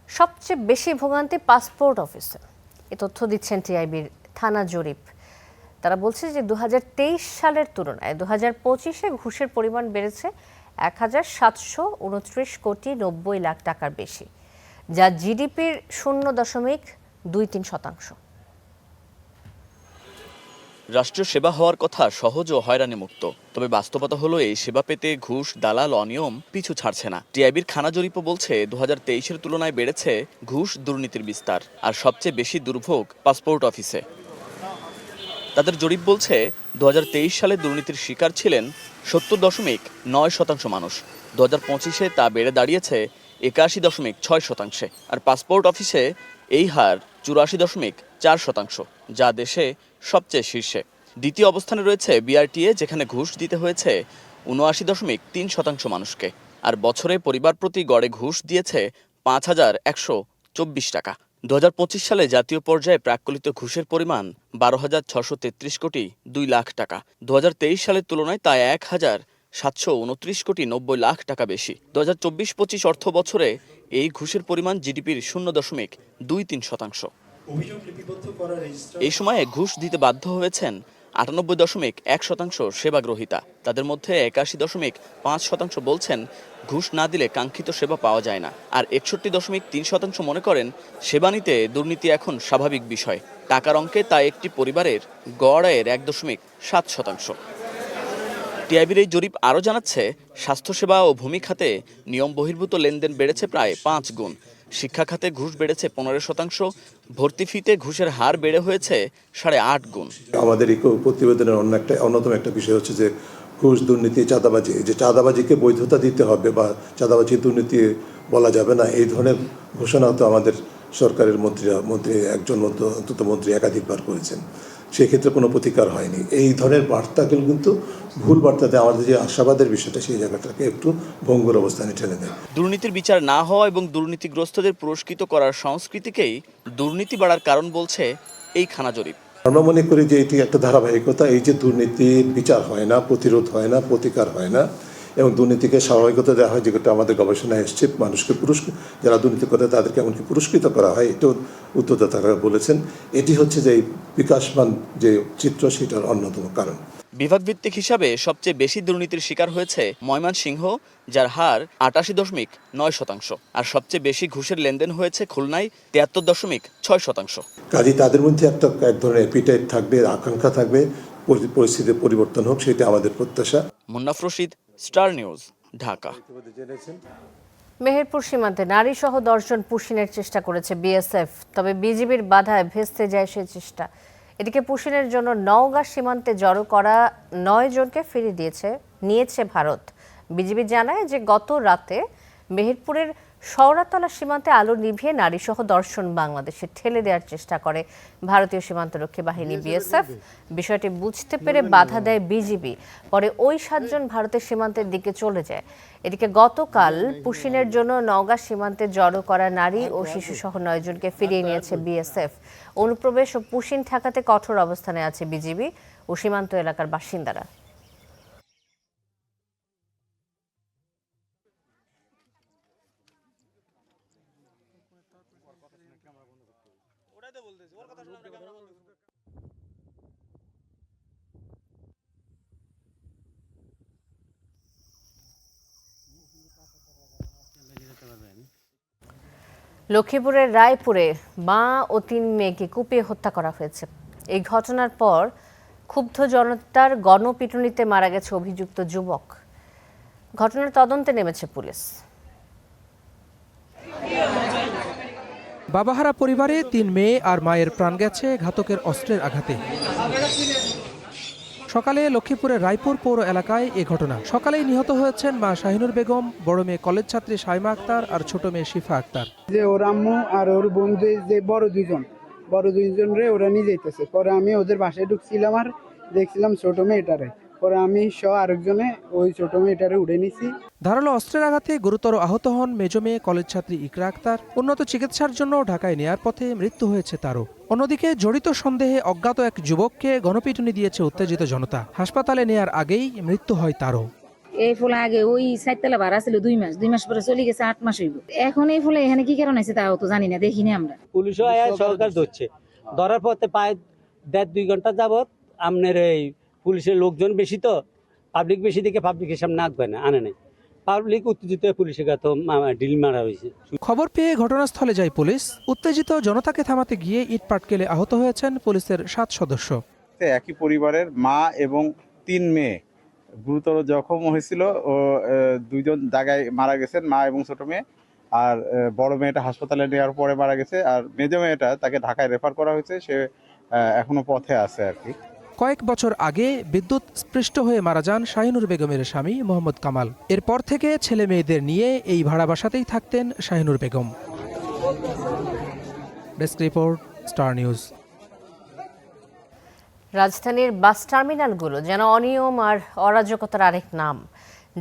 সবচেয়ে বেশি ভোগান্তি পাসপোর্ট অফিসে। এ তথ্য দিচ্ছেন টিআইবির থানা জরিপ। তারা বলছে যে 2023 সালের তুলনায় 2025-এ ঘুষের পরিমাণ বেড়েছে 1,729 কোটি 90 লাখ টাকার বেশি, যা জিডিপির 0.23%। রাষ্ট্রীয় সেবা হওয়ার কথা সহজ ও হয়রানি মুক্ত, তবে বাস্তবতা হলো এই সেবা পেতে ঘুষ, দালাল, অনিয়ম পিছু ছাড়ছে না। টিআইবির খানা জরিপও বলছে 2023-এর তুলনায় বেড়েছে ঘুষ, দুর্নীতির বিস্তার, আর সবচেয়ে বেশি দুর্ভোগ পাসপোর্ট অফিসে। তাদের জরিপ বলছে 2023 সালে দুর্নীতির শিকার ছিলেন 70.9% মানুষ। 2025-এ তা বেড়ে দাঁড়িয়েছে 81.6%, আর পাসপোর্ট অফিসে এই হার 84.4%, যা দেশে সবচেয়ে শীর্ষে। দ্বিতীয় অবস্থানে রয়েছে বিআরটিএ, যেখানে ঘুষ দিতে হয়েছে 79.3% মানুষকে, আর বছরে পরিবার প্রতি গড়ে ঘুষ দিয়েছে 5,124 টাকা। 2025 সালে জাতীয় পর্যায়ে প্রাক্কলিত ঘুষের পরিমাণ 12,633 কোটি 2 লাখ টাকা। 2023 সালের তুলনায় তা 1,729 কোটি 90 লাখ টাকা বেশি। 2024-25 অর্থ বছরে এই ঘুষের পরিমাণ জিডিপির 0.23%। এই সময়ে ঘুষ দিতে বাধ্য হয়েছেন 98.1% সেবাগ্রহীতা। তাদের মধ্যে 81.5% বলছেন ঘুষ না দিলে কাঙ্ক্ষিত সেবা পাওয়া যায় না, আর 61.3% মনে করেন সেবা নিতে দুর্নীতি এখন স্বাভাবিক বিষয়। টাকার অঙ্কে তা একটি পরিবারের গড় আয়ের 1.7%। টিআইবির এই জরিপ আরও জানাচ্ছে স্বাস্থ্যসেবা ও ভূমি খাতে নিয়ম বহির্ভূত লেনদেন বেড়েছে প্রায় 5 গুণ। শিক্ষা খাতে ঘুষ বেড়েছে 15%, ভর্তি ফিতে ঘুষের হার বেড়ে হয়েছে 8.5 গুণ। আমাদের এই প্রতিবেদনের অন্যতম একটা বিষয় হচ্ছে যে ঘুষ, দুর্নীতি, চাঁদাবাজি, যে চাঁদাবাজিকে বৈধতা দিতে হবে বা দুর্নীতি বলা যাবে না, এই ধরনের ঘোষণা তো আমাদের সরকারের মন্ত্রী একজন অন্তত মন্ত্রী একাধিকবার করেছেন। সেক্ষেত্রে কোনো প্রতিকার হয়নি। এই ধরনের বার্তাগুলো কিন্তু ভুল বার্তাতে আমাদের যে আশাবাদের বিষয়টা, সেই জায়গাটাকে একটু ভঙ্গুর অবস্থানে ঠেলে দেয়। দুর্নীতির বিচার না হওয়া এবং দুর্নীতিগ্রস্তদের পুরস্কৃত করার সংস্কৃতিকেই দুর্নীতি বাড়ার কারণ বলছে এই খানা জরিপ। আমরা মনে করি যে এটি একটা ধারাবাহিকতা। এই যে দুর্নীতির বিচার হয় না, প্রতিরোধ হয় না, প্রতিকার হয় না, এবং দুর্নীতিকে স্বাভাবিকতা দেওয়া হয়, যেটা আমাদের গবেষণায় এসছে। মানুষকে যারা দুর্নীতি করে তাদেরকে এমনকি পুরস্কৃত করা হয়, এটাও উদ্যোক্তারা বলেছেন। এটি হচ্ছে যে বিকাশমান যে চিত্র, সেটার অন্যতম কারণ। বিভাগভিত্তিক হিসাবে সবচেয়ে বেশি দুর্নীতির শিকার হয়েছে ময়মনসিংহ, যার হার ৮৮.৯%, আর সবচেয়ে বেশি ঘুষের লেনদেন হয়েছে খুলনায় ৭৩.৬%। কাজেই তাদের মধ্যে এক ধরনের অ্যাপিটাইট থাকবে, আকাঙ্ক্ষা থাকবে, পরিস্থিতির পরিবর্তন হোক, সেটা আমাদের প্রত্যাশা। Munnaf Rashid, Star News, Dhaka. মেহেরপুর সীমান্তে নারী সহ ১০ জন পুশিনের চেষ্টা করেছে বিএসএফ, তবে বিজিবির বাধায় ভেস্তে যায় সেই চেষ্টা। এদিকে পুশিনের জন্য নওগাঁ সীমান্তে জড়ো করা ৯ জনকে ফিরিয়ে নিয়েছে ভারত। বিজিবি জানায় যে গত রাতে মেহেরপুরের শওড়াতলা সীমান্তে আলো নিভিয়ে নারী সহ ১০ জন বাংলাদেশে ঠেলে দেওয়ার চেষ্টা করে ভারতীয় সীমান্তরক্ষী বাহিনী বিএসএফ। বিষয়টি বুঝতে পেরে বাধা দেয় বিজিবি। পরে ওই ৭ জন ভারতের সীমান্তের দিকে চলে যায়। এদিকে গতকাল পুশিনের জন্য নওগাঁ সীমান্তে জড়ো করা নারী ও শিশু সহ ৯ জনকে ফিরিয়ে নিয়েছে বিএসএফ। অনুপ্রবেশ ও পুশিন ঠেকাতে কঠোর অবস্থানে আছে বিজিবি ও সীমান্ত এলাকার বাসিন্দারা। লক্ষ্মীপুরের রায়পুরে মা ও ৩ মেয়েকে কুপিয়ে হত্যা করা হয়েছে। এই ঘটনার পর ক্ষুব্ধ জনতার গণপিটুনিতে মারা গেছে অভিযুক্ত যুবক। ঘটনার তদন্তে নেমেছে পুলিশ। বাবাহারা পরিবারে ৩ মেয়ে আর মায়ের প্রাণ গেছে ঘাতকের অস্ত্রের আঘাতে। সকালে লক্ষ্মীপুরের রায়পুর পৌর এলাকায় এ ঘটনা। সকালেই নিহত হয়েছেন মা শাহিনুর বেগম, বড় মেয়ে কলেজ ছাত্রী শাইমা আক্তার আর ছোট মেয়ে শিফা আক্তার। যে ওর আম্মু আর ওর বন্ধু, যে বড় দুইজন রে ওরা নিয়ে যাইতেছে। পরে আমি ওদের বাসায় ঢুকছিলাম আর দেখছিলাম ছোট মেয়েটারে। পরে আমি সহ আরেকজনে ওই ছোট মেয়েটারে উড়ে নিছি। ধারালো অস্ত্রের আঘাতে গুরুতর আহত হন মেজ মেয়ে কলেজ ছাত্রী ইকরা আক্তার। উন্নত চিকিৎসার জন্য ঢাকায় নেয়ার পথে মৃত্যু হয়েছে তারও। অন্যদিকে জড়িত সন্দেহে অজ্ঞাত এক যুবককে গণপিটুনি দিয়েছে উত্তেজিত জনতা। হাসপাতালে নেয়ার আগেই মৃত্যু হয় তারও। এই ফুল আগে ওই 4 তলা ভাড়া ছিল 2 মাস, 2 মাস পরে চলে গেছে 8 মাস হইব। এখন এই ফুলে এখানে কি কারণ আছে তাও তো জানি না, দেখিনি আমরা। পুলিশও সরকার ধরছে, ধরার পথে প্রায় 1.5-2 ঘন্টা যাবত আপনার এই পুলিশের লোকজন বেশি, তো পাবলিক বেশি দেখে পাবলিকের সামনে আঁকবে না, আনে নাই। পাবলিক উত্তেজিত পুলিশের কাছে ডিল মারা হয়েছে। খবর পেয়ে ঘটনাস্থলে যায় পুলিশ। উত্তেজিত জনতাকে থামাতে গিয়ে ইট পাটকেলে আহত হয়েছেন পুলিশের 7 সদস্য। একই পরিবারের মা এবং 3 মেয়ে গুরুতর জখম হয়েছিল ও 2 জন জায়গায় মারা গেছেন, মা এবং ছোট মেয়ে। আর বড় মেয়েটা হাসপাতালে নেওয়ার পরে মারা গেছে, আর মেজো মেয়েটা তাকে ঢাকায় রেফার করা হয়েছে, সে এখনো পথে আছে আর কি। কয়েক বছর আগে বিদ্যুৎ স্পৃষ্ট হয়ে মারা যান শাহিনুর বেগমের স্বামী মোহাম্মদ কামাল। এরপর থেকে ছেলে মেয়েদের নিয়ে এই ভাড়া বাসাতেই থাকতেন Shahinur Begum. Desk report, star news. রাজধানীর বাস টার্মিনালগুলো যেন অনিয়ম আর অরাজকতার আরেক নাম।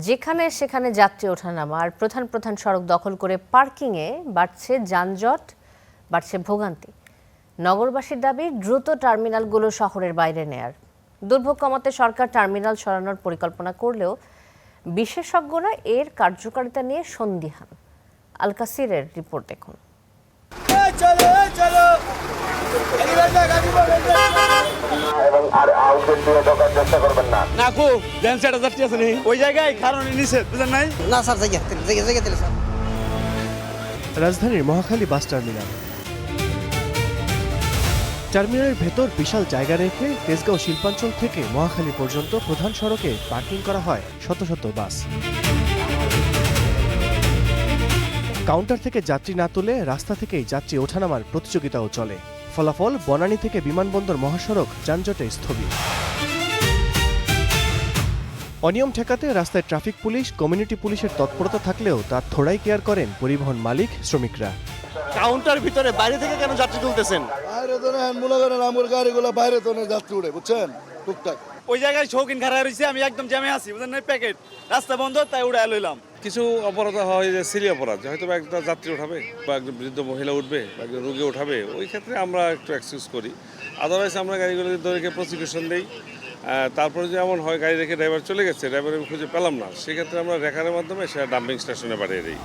যেখানে সেখানে যাত্রী ওঠানামা আর প্রধান সড়ক দখল করে পার্কিংয়ে বাড়ছে যানজট, বাড়ছে ভোগান্তি। নগরবাসীর দাবি দ্রুত টার্মিনালগুলো শহরের বাইরে নেয়ার। দুর্ভোগ কমাতে সরকার টার্মিনাল সরানোর পরিকল্পনা করলেও বিশেষজ্ঞরা এর কার্যকারিতা নিয়ে সন্দিহান। আল কাসিরের রিপোর্ট দেখুন। রাজধানীর মহাখালী বাস টার্মিনাল। টার্মিনালের ভেতর বিশাল জায়গা রেখে তেজগাঁও শিল্পাঞ্চল থেকে মহাখালী পর্যন্ত প্রধান সড়কে পার্কিং করা হয় শত শত বাস। কাউন্টার থেকে যাত্রী না তুলে রাস্তা থেকেই যাত্রী ওঠানামার প্রতিযোগিতাও চলে। ফলাফল বনানী থেকে বিমানবন্দর মহাসড়ক যানজটে স্থবির। অনিয়ম ঠেকাতে রাস্তায় ট্রাফিক পুলিশ, কমিউনিটি পুলিশের তৎপরতা থাকলেও তার থোড়াই কেয়ার করেন পরিবহন মালিক, শ্রমিকরা। কাউন্টার ভিতরে বাইরে থেকে কেন যাত্রী তুলতেছেন? বাইরে তো না, মনে করেন আমার গাড়িগুলো বাইরে তো যাত্রী উঠে, বুঝছেন, টুকটাক। ওই জায়গায় শৌখিন খাড়া রয়েছে, আমি একদম জ্যামে আছি, বুঝলেন, প্যাকেট রাস্তা বন্ধ, তাই উড়ে লইলাম। কিছু অপরাধ হয় যে সিলি অপরাধ, হয়তো একটা যাত্রী উঠাবে বা একজন বৃদ্ধ মহিলা উঠবে বা একজন রোগী উঠাবে, ওই ক্ষেত্রে আমরা একটু এক্সকিউজ করি। আদারওয়াইজ আমরা গাড়িগুলো ধরে প্রসিকিউশন দিই তারপরে যে এমন হয় গাড়ি রেখে ড্রাইভার চলে গেছে, ড্রাইভার আমি খুঁজে পেলাম না, সেক্ষেত্রে আমরা রেখারের মাধ্যমে সেটা ডাম্পিং স্টেশনে পাঠিয়ে দিই।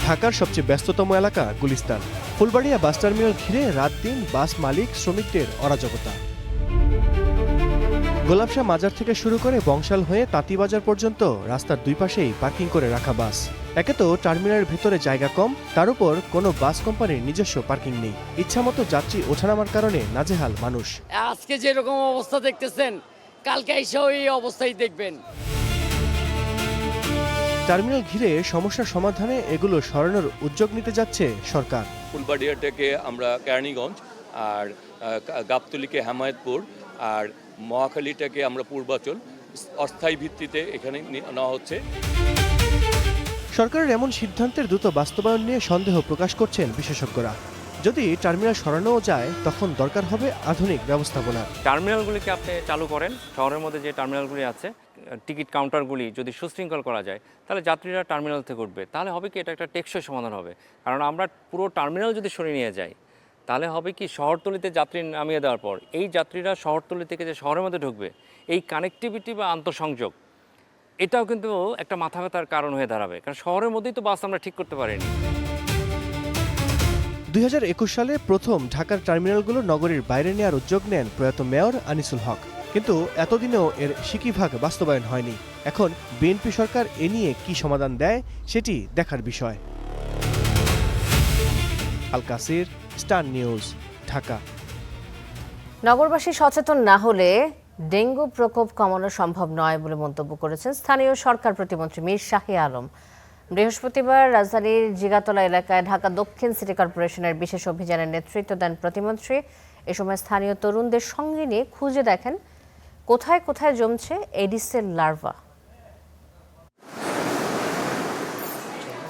ঢাকার সবচেয়ে ব্যস্ততম এলাকা গুলিস্তান। ফুলবাড়িয়া বাস টার্মিনাল ঘিরে রাত দিন বাস মালিক শ্রমিকদের অরাজকতা। গোলাপশাহ মাজার থেকে শুরু করে বংশাল হয়ে তাঁতিবাজার পর্যন্ত রাস্তার দুই পাশেই পার্কিং করে রাখা বাস। একে তো টার্মিনালের ভেতরে জায়গা কম, তার উপর কোনো বাস কোম্পানির নিজস্ব পার্কিং নেই। ইচ্ছামতো যাত্রী ওঠানামার কারণে নাজেহাল মানুষ। আজকে যেরকম অবস্থা দেখতেছেন, কালকে এসেও এই অবস্থায় দেখবেন। টার্মিনাল ঘিরে সমস্যার সমাধানে এগুলো সরানোর উদ্যোগ নিতে যাচ্ছে সরকার। ফুলবাড়িয়া থেকে আমরা কেরানীগঞ্জ, আর গাবতলীকে হেমায়েতপুর, আর মহাখালীটাকে আমরা পূর্বাচল, অস্থায়ী ভিত্তিতে এখানে নেওয়া হচ্ছে। সরকারের এমন সিদ্ধান্তের দ্রুত বাস্তবায়ন নিয়ে সন্দেহ প্রকাশ করছেন বিশেষজ্ঞরা। যদি টার্মিনাল সরানোও যায়, তখন দরকার হবে আধুনিক ব্যবস্থাপনা। টার্মিনালগুলিকে আপনি চালু করেন, শহরের মধ্যে যে টার্মিনালগুলি আছে, টিকিট কাউন্টারগুলি যদি সুশৃঙ্খল করা যায়, তাহলে যাত্রীরা টার্মিনাল থেকে উঠবে। তাহলে হবে কি, এটা একটা টেকসই সমাধান হবে। কারণ আমরা পুরো টার্মিনাল যদি সরিয়ে নিয়ে যাই, তাহলে হবে কি, শহরতলিতে যাত্রী নামিয়ে দেওয়ার পর এই যাত্রীরা শহরতলি থেকে যে শহরের মধ্যে ঢুকবে, এই কানেক্টিভিটি বা আন্তঃসংযোগ, এটাও কিন্তু একটা মাথা ব্যথার কারণ হয়ে দাঁড়াবে। কারণ শহরের মধ্যেই তো বাস আমরা ঠিক করতে পারিনি। 2021 সালে প্রথম ঢাকার টার্মিনালগুলো নগরীর বাইরে নেওয়ার উদ্যোগ নেন প্রয়াত মেয়র আনিসুল হক, কিন্তু এতদিনেও এর সিকিভাগ বাস্তবায়ন হয়নি। এখন বিএনপি সরকার এ নিয়ে কি সমাধান দেয়, সেটি দেখার বিষয়। আল কাসির, স্টার নিউজ, ঢাকা। নগরবাসী সচেতন না হলে ডেঙ্গু প্রকোপ কমানো সম্ভব নয় বলে মন্তব্য করেছেন স্থানীয় সরকার প্রতিমন্ত্রী মীর শাহে আলম। বৃহস্পতিবার রাজধানীর জিগাতলা এলাকায় ঢাকা দক্ষিণ সিটি কর্পোরেশনের বিশেষ অভিযানের নেতৃত্ব দেন প্রতিমন্ত্রী। এ সময় স্থানীয় তরুণদের সঙ্গে নিয়ে খুঁজে দেখেন কোথায় কোথায় জমছে এডিসের লার্ভা।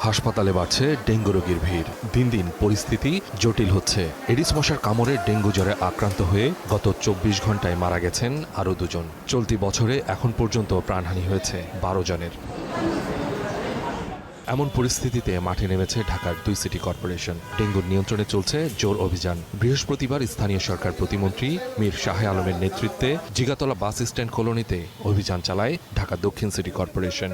হাসপাতালে বাড়ছে ডেঙ্গু রোগীর ভিড়। দিন দিন পরিস্থিতি জটিল হচ্ছে। এডিস মশার কামড়ে ডেঙ্গু জ্বরে আক্রান্ত হয়ে গত 24 ঘন্টায় মারা গেছেন আরও 2 জন। চলতি বছরে এখন পর্যন্ত প্রাণহানি হয়েছে 12 জনের। এমন পরিস্থিতিতে মাঠে নেমেছে ঢাকার 2 সিটি কর্পোরেশন। ডেঙ্গুর নিয়ন্ত্রণে চলছে জোর অভিযান। বৃহস্পতিবার স্থানীয় সরকার প্রতিমন্ত্রী মীর শাহে আলমের নেতৃত্বে জিগাতলা বাস স্ট্যান্ড কলোনিতে অভিযান চালায় ঢাকা দক্ষিণ সিটি কর্পোরেশন।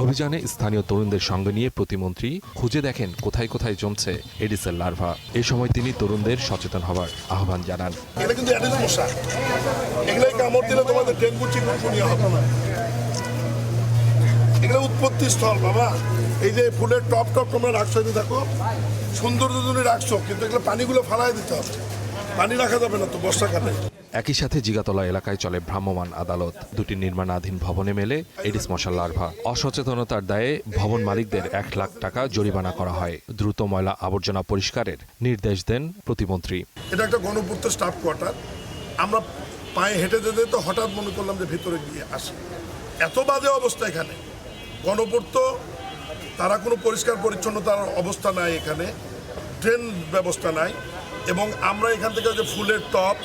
অভিযানে স্থানীয় তরুণদের সঙ্গে নিয়ে প্রতিমন্ত্রী খুঁজে দেখেন কোথায় কোথায় জমছে এডিসের লার্ভা। এ সময় তিনি তরুণদের সচেতন হওয়ার আহ্বান জানান। এটা কিন্তু এডিস মশা, এগুলাই কামড় দিলে তোমাদের ডেঙ্গু চিকুনগুনিয়া হবে না। এগুলো উৎপত্তি স্থল বাবা। এই যে ফুলের টপ টপ তোমরা রাখছো, যদি দেখো সৌন্দর্য জন্য রাখছো, কিন্তু এগুলো পানিগুলো ফালাই দিতে হবে, পানি রাখা যাবে না তো বর্ষাকালে। একই সাথে জিগাতলা এলাকায় চলে ভ্রাম্যমাণ আদালত। 2টি নির্মাণাধীন ভবনে মেলে এডিস মশার লার্ভা। অসচেতনতার দায়ে ভবন মালিকদের 1 লাখ টাকা জরিমানা করা হয়। দ্রুত ময়লা আবর্জনা পরিষ্কারের নির্দেশ দেন প্রতিমন্ত্রী। এটা একটা গণপূর্ত স্টাফ কোয়ার্টার। আমরা পায়ে হেঁটে যেতে তো হঠাৎ মনে করলাম যে ভিতরে গিয়ে আসি, এত বাজে অবস্থা এখানে। গণপূর্ত তারা কোনো পরিষ্কার পরিচ্ছন্নতার অবস্থা নাই, এখানে ড্রেন ব্যবস্থা নাই। এবং আমরা এখান থেকে যে ফুলের টব,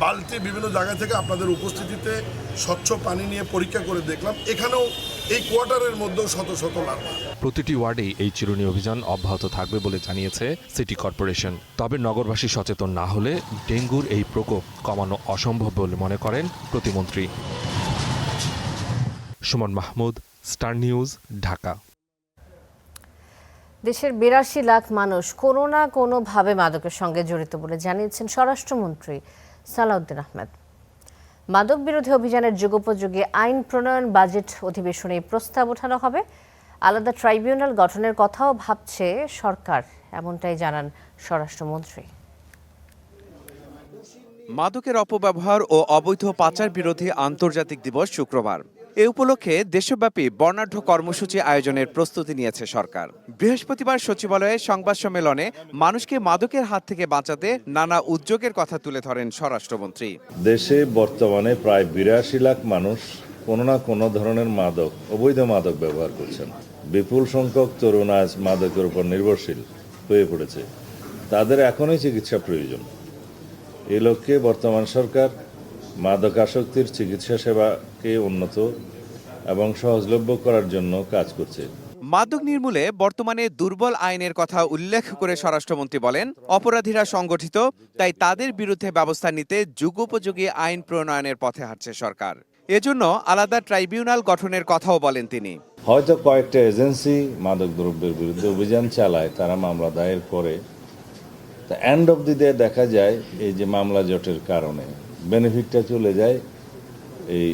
বালতি, বিভিন্ন জায়গা থেকে আপনাদের উপস্থিতিতে স্বচ্ছ পানি নিয়ে পরীক্ষা করে দেখলাম, এখানেও এই কোয়ার্টারের মধ্যেও শত শত লার্ভা। প্রতিটি ওয়ার্ডেই এই চিরুনি অভিযান অব্যাহত থাকবে বলে জানিয়েছে সিটি কর্পোরেশন। তবে নগরবাসী সচেতন না হলে ডেঙ্গুর এই প্রকোপ কমানো অসম্ভব বলে মনে করেন প্রতিমন্ত্রী। Suman Mahmud, star News, Dhaka. দেশের 82 লাখ মানুষ কোনো না কোনোভাবে মাদকের সঙ্গে জড়িত বলে জানিয়েছেন স্বরাষ্ট্রমন্ত্রী সালাউদ্দিন আহমেদ। মাদক বিরোধী অভিযানের যুগোপযোগী আইন প্রণয়ন বাজেট অধিবেশনে প্রস্তাব ওঠানো হবে। আলাদা ট্রাইব্যুনাল গঠনের কথাও ভাবছে সরকার, এমনটাই জানান স্বরাষ্ট্রমন্ত্রী। মাদকের অপব্যবহার ও অবৈধ পাচার বিরোধী আন্তর্জাতিক দিবস শুক্রবার। এ উপলক্ষে দেশব্যাপী বর্ণাঢ্য কর্মসূচি আয়োজনের প্রস্তুতি নিয়েছে সরকার। বৃহস্পতিবার সচিবালয়ে সংবাদ সম্মেলনে মানুষকে মাদকের হাত থেকে বাঁচাতে নানা উদ্যোগের কথা তুলে ধরেন স্বরাষ্ট্রমন্ত্রী। দেশে বর্তমানে প্রায় 82 লাখ মানুষ কোনো না কোনো ধরনের মাদক, অবৈধ মাদক ব্যবহার করছেন। বিপুল সংখ্যক তরুণ আজ মাদকের উপর নির্ভরশীল হয়ে পড়েছে। তাদের এখনই চিকিৎসা প্রয়োজন। এই লক্ষ্যে বর্তমান সরকার মাদকাসক্তির চিকিৎসা সেবাকে উন্নত এবং সহজলভ্য করার জন্য কাজ করছে। মাদক নির্মূলে বর্তমানে দুর্বল আইনের কথা উল্লেখ করে স্বরাষ্ট্রমন্ত্রী বলেন, অপরাধীরা সংগঠিত, তাই তাদের বিরুদ্ধে ব্যবস্থা নিতে যুগোপযোগী আইন প্রণয়নের পথে হাঁটছে সরকার। এজন্য আলাদা ট্রাইব্যুনাল গঠনের কথাও বলেন তিনি। হয়তো কয়েকটা এজেন্সি মাদক দ্রব্যের বিরুদ্ধে অভিযান চালায়, তারা মামলা দায়ের করে, তা এন্ড অব দি ডে দেখা যায় এই যে মামলা জটের কারণে বেনিফিটটা চলে যায় এই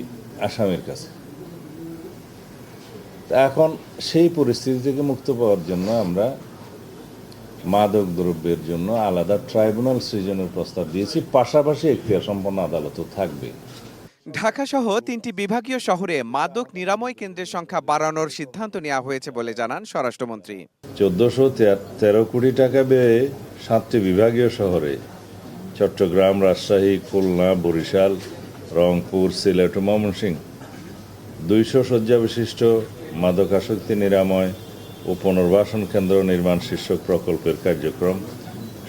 আসামির কাছে। এখন সেই পরিস্থিতি থেকে মুক্ত পাওয়ার জন্য আমরা মাদক দ্রব্যের জন্য আলাদা ট্রাইব্যুনাল সৃজনের প্রস্তাব দিয়েছি, পাশাপাশি এখতিয়ার সম্পন্ন আদালতও থাকবে। ঢাকা সহ 3টি বিভাগীয় শহরে মাদক নিরাময় কেন্দ্রের সংখ্যা বাড়ানোর সিদ্ধান্ত নেওয়া হয়েছে বলে জানান স্বরাষ্ট্রমন্ত্রী। 1413 কোটি টাকা ব্যয়ে 7টি বিভাগীয় শহরে চট্টগ্রাম, রাজশাহী, খুলনা, বরিশাল, রংপুর, সিলেট ও ময়মনসিংহ 200 শয্যা বিশিষ্ট মাদকাসক্তি নিরাময় ও পুনর্বাসন কেন্দ্র নির্মাণ শীর্ষক প্রকল্পের কার্যক্রম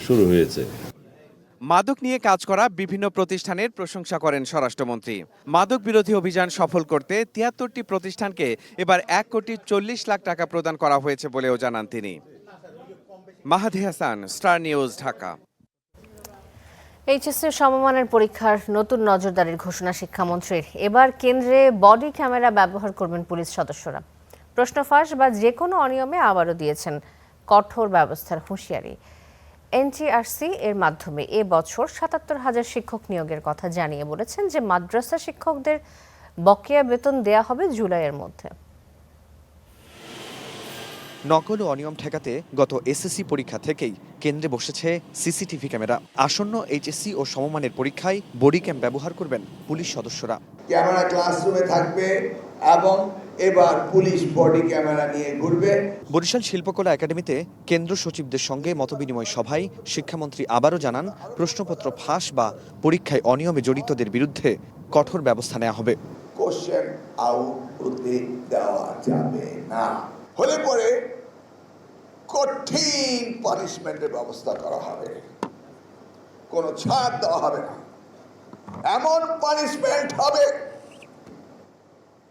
শুরু হয়েছে। মাদক নিয়ে কাজ করা বিভিন্ন প্রতিষ্ঠানের প্রশংসা করেন স্বরাষ্ট্রমন্ত্রী। মাদক বিরোধী অভিযান সফল করতে 73টি প্রতিষ্ঠানকে এবার 1,40,00,000 টাকা প্রদান করা হয়েছে বলেও জানান তিনি। Mahadi Hasan, Star News, Dhaka. HSC সমমানের পরীক্ষার নতুন নজরদারির ঘোষণা শিক্ষামন্ত্রীর। এবার কেন্দ্রে বডি ক্যামেরা ব্যবহার করবেন পুলিশ সদস্যরা। প্রশ্ন ফাঁস বা যে কোনো অনিয়মে আবারও দিয়েছেন কঠোর ব্যবস্থার হুঁশিয়ারি। এনটিআরসি এর মাধ্যমে এবছর ৭৭,০০০ শিক্ষক নিয়োগের কথা জানিয়ে বলেছেন যে মাদ্রাসা শিক্ষকদের বকেয়া বেতন দেয়া হবে জুলাইয়ের মধ্যে। নকল ও অনিয়ম ঠেকাতে গত এসএসসি পরীক্ষা থেকেই কেন্দ্রে বসেছে সিসিটিভি ক্যামেরা। আসন্ন এইচএসসি ও সমমানের পরীক্ষায় বডি ক্যাম ব্যবহার করবেন পুলিশ সদস্যরা। ক্যামেরা ক্লাসরুমে থাকবে এবং এবার পুলিশ বডি ক্যামেরা নিয়ে ঘুরবে। বরিশাল শিল্পকলা একাডেমিতে কেন্দ্র সচিবদের সঙ্গে মতবিনিময় সভায় শিক্ষামন্ত্রী আবারও জানান, প্রশ্নপত্র ফাঁস বা পরীক্ষায় অনিয়মে জড়িতদের বিরুদ্ধে কঠোর ব্যবস্থা নেওয়া হবে। কোশ্চেন আউট হতে দেওয়া যাবে না, হলে পরে কঠিন পানিশমেন্টের ব্যবস্থা করা হবে, কোনো ছাড় দেওয়া হবে না। এমন পানিশমেন্ট হবে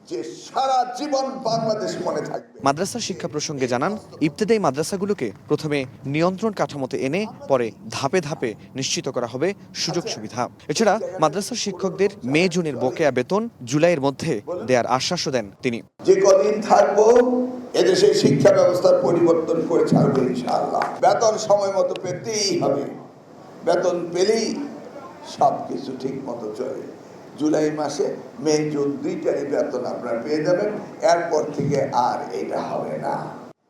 যে সারা জীবন বাংলাদেশ মনে থাকবে। মাদ্রাসা শিক্ষা প্রসঙ্গে জানান, ইবতেদায়ী মাদ্রাসাগুলোকে প্রথমে নিয়ন্ত্রণ কাঠামোতে এনে পরে ধাপে ধাপে নিশ্চিত করা হবে সুযোগ সুবিধা। এছাড়া মাদ্রাসা শিক্ষকদের মে জুনের বকেয়া বেতন জুলাইয়ের মধ্যে দেওয়ার আশ্বাসও দেন তিনি। যে কদিন থাকবো এদেশে শিক্ষা ব্যবস্থার পরিবর্তন করে ছাড়বে ইনশাআল্লাহ। বেতন সময় মতো পেতেই হবে, বেতন পেলেই সবকিছু ঠিক মতো চলে। জুলাই মাসে মে জুন 2টারই বেতন আপনারা পেয়ে যাবেন, এরপর থেকে আর এটা হবে না।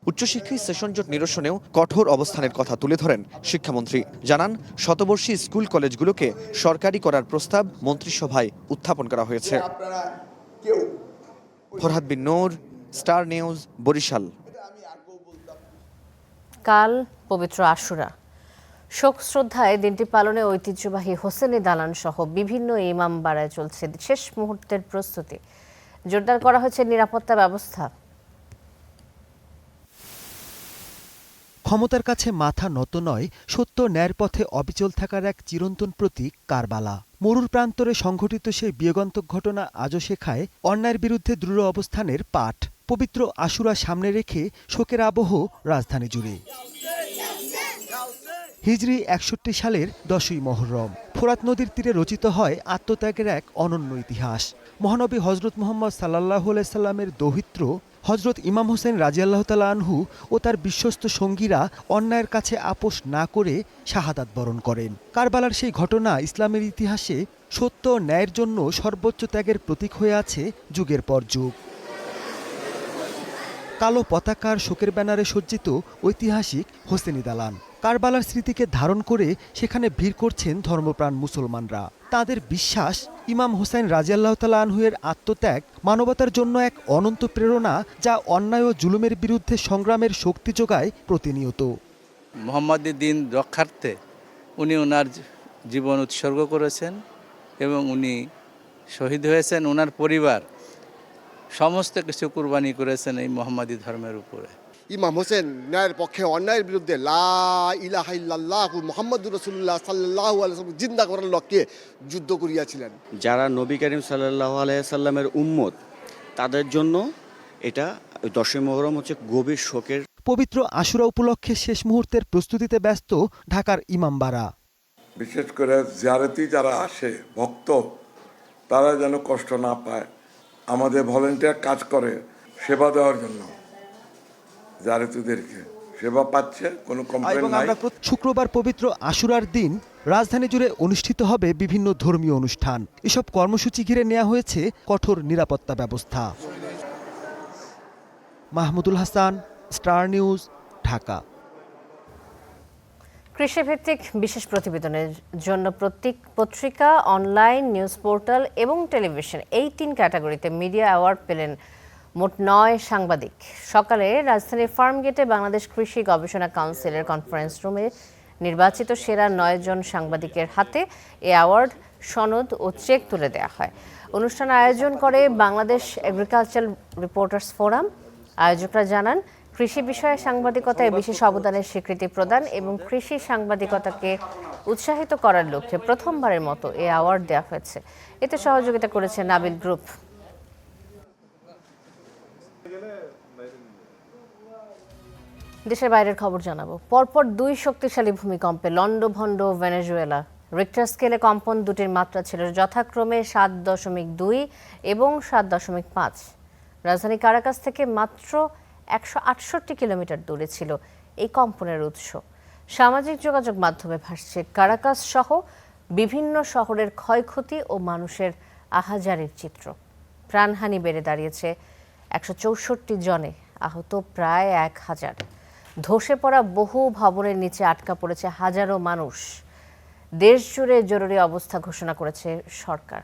উচ্চশিক্ষায় সেশন জট নিরসনেও কঠোর অবস্থানের কথা তুলে ধরেন শিক্ষামন্ত্রী। জানান, শতবর্ষী স্কুল কলেজগুলোকে সরকারি করার প্রস্তাব মন্ত্রিসভায় উত্থাপন করা হয়েছে। ফরহাদ বিন নূর, স্টার নিউজ, বরিশাল। কাল পবিত্র আশুরা। শোক শ্রদ্ধায় দিনটি পালনে ঐতিহ্যবাহী হোসেনি দালান সহ বিভিন্ন ইমামবাড়ায় চলছে শেষ মুহূর্তের প্রস্তুতি। জোরদার করা হয়েছে নিরাপত্তা ব্যবস্থা। ক্ষমতার কাছে মাথা নত নয়, সত্য ন্যায়ের পথে অবিচল থাকার এক চিরন্তন প্রতীক কারবালা। মরুর প্রান্তরে সংঘটিত সেই বিয়োগান্তক ঘটনা আজও শেখায় অন্যায়ের বিরুদ্ধে দৃঢ় অবস্থানের পাঠ। পবিত্র আশুরা সামনে রেখে শোকের আবহ রাজধানী জুড়ে। হিজরি 61 সালের 10ই মুহররম ফোরাত নদীর তীরে রচিত হয় আত্মত্যাগের এক অনন্য ইতিহাস। মহানবী হজরত মুহাম্মদ সাল্লাল্লাহু আলাইহি সাল্লামের দৌহিত্র হজরত ইমাম হোসেন রাদিয়াল্লাহু তাআলা আনহু ও তার বিশ্বস্ত সঙ্গীরা অন্যায়ের কাছে আপোষ না করে শাহাদাত বরণ করেন। কারবালার সেই ঘটনা ইসলামের ইতিহাসে সত্য ও ন্যায়ের জন্য সর্বোচ্চ ত্যাগের প্রতীক হয়ে আছে যুগের পর যুগ। কালো পতাকার শোকের ব্যানারে সজ্জিত ঐতিহাসিক হোসেনি দালান। কারবালার স্মৃতিকে ধারণ করে সেখানে ভিড় করছেন ধর্মপ্রাণ মুসলমানরা। তাদের বিশ্বাস, ইমাম হোসেন রাদিয়াল্লাহু তাআলা আনহু-এর আত্মত্যাগ মানবতার জন্য এক অনন্ত প্রেরণা, যা অন্যায় ও জুলুমের বিরুদ্ধে সংগ্রামের শক্তি যোগায় প্রতিনিয়ত। মুহাম্মাদি দ্বীন রক্ষার্থে উনি ওনার জীবন উৎসর্গ করেছেন এবং উনি শহীদ হয়েছেন। ওনার পরিবার সমস্ত কিছু কুরবানি করেছেন এই মুহাম্মাদি ধর্মের উপরে। ইমাম হোসেন ন্যায়ের পক্ষে অন্যায়ের বিরুদ্ধে লা ইলাহা ইল্লাল্লাহু মুহাম্মাদুর রাসূলুল্লাহ সাল্লাল্লাহু আলাইহি ওয়াসাল্লাম জিন্দা করার লক্ষ্যে যুদ্ধ করিয়াছিলেন। যারা নবী করিম সাল্লাল্লাহু আলাইহি সাল্লামের উম্মত, তাদের জন্য এটা 10ই মুহররম হচ্ছে গভীর শোকের। পবিত্র আশুরা উপলক্ষে শেষ মুহূর্তের প্রস্তুতিতে ব্যস্ত ঢাকার ইমামবাড়া। বিশেষ করে জিয়ারতি যারা আসে ভক্ত, তারা যেন কষ্ট না পায়, আমাদের ভলেন্টিয়ার কাজ করে সেবা দেওয়ার জন্য, জিয়ারতিদেরকে সেবা পাচ্ছে, কোনো কমপ্লেইন নাই। শুক্রবার পবিত্র আশুরার দিন রাজধানী জুড়ে অনুষ্ঠিত হবে বিভিন্ন ধর্মীয় অনুষ্ঠান। এসব কর্মসূচি ঘিরে নেওয়া হয়েছে কঠোর নিরাপত্তা ব্যবস্থা। Mahmudul Hasan, Star News, Dhaka. কৃষিভিত্তিক বিশেষ প্রতিবেদনের জন্য প্রত্যেক পত্রিকা, অনলাইন নিউজ পোর্টাল এবং টেলিভিশন, এই 3 ক্যাটাগরিতে মিডিয়া অ্যাওয়ার্ড পেলেন মোট 9 সাংবাদিক। সকালে রাজধানীর ফার্মগেটে বাংলাদেশ কৃষি গবেষণা কাউন্সিলের কনফারেন্স রুমে নির্বাচিত সেরা 9 জন সাংবাদিকের হাতে এ অ্যাওয়ার্ড, সনদ ও চেক তুলে দেওয়া হয়। অনুষ্ঠান আয়োজন করে বাংলাদেশ এগ্রিকালচার রিপোর্টার্স ফোরাম। আয়োজকরা জানান, কৃষি বিষয়ে সাংবাদিকতায় বিশেষ অবদানের স্বীকৃতি প্রদান এবং কৃষি সাংবাদিকতাকে উৎসাহিত করার লক্ষ্যে প্রথমবারের মতো এ অ্যাওয়ার্ড দেওয়া হয়েছে। এতে সহযোগিতা করেছে নাবিল গ্রুপ। দেশের বাইরের খবর জানাবো। পরপর 2 শক্তিশালী ভূমিকম্পে লন্ডভন্ড ভেনেজুয়েলা। রিক্টার স্কেলে কম্পন দুটির মাত্রা ছিল যথাক্রমে 7.2 এবং 7.5। রাজধানী কারাকাস থেকে মাত্র 168 কিলোমিটার দূরে ছিল এই কম্পনের উৎস। সামাজিক যোগাযোগ মাধ্যমে ভাসছে কারাকাস সহ বিভিন্ন শহরের ক্ষয়ক্ষতি ও মানুষের আহাজারির চিত্র। প্রাণহানি বেড়ে দাঁড়িয়েছে 164 জনে, আহত প্রায় 1000। ধসে পড়া বহু ভবনের নিচে আটকা পড়েছে হাজারো মানুষ। দেশ জুড়ে জরুরি অবস্থা ঘোষণা করেছে সরকার।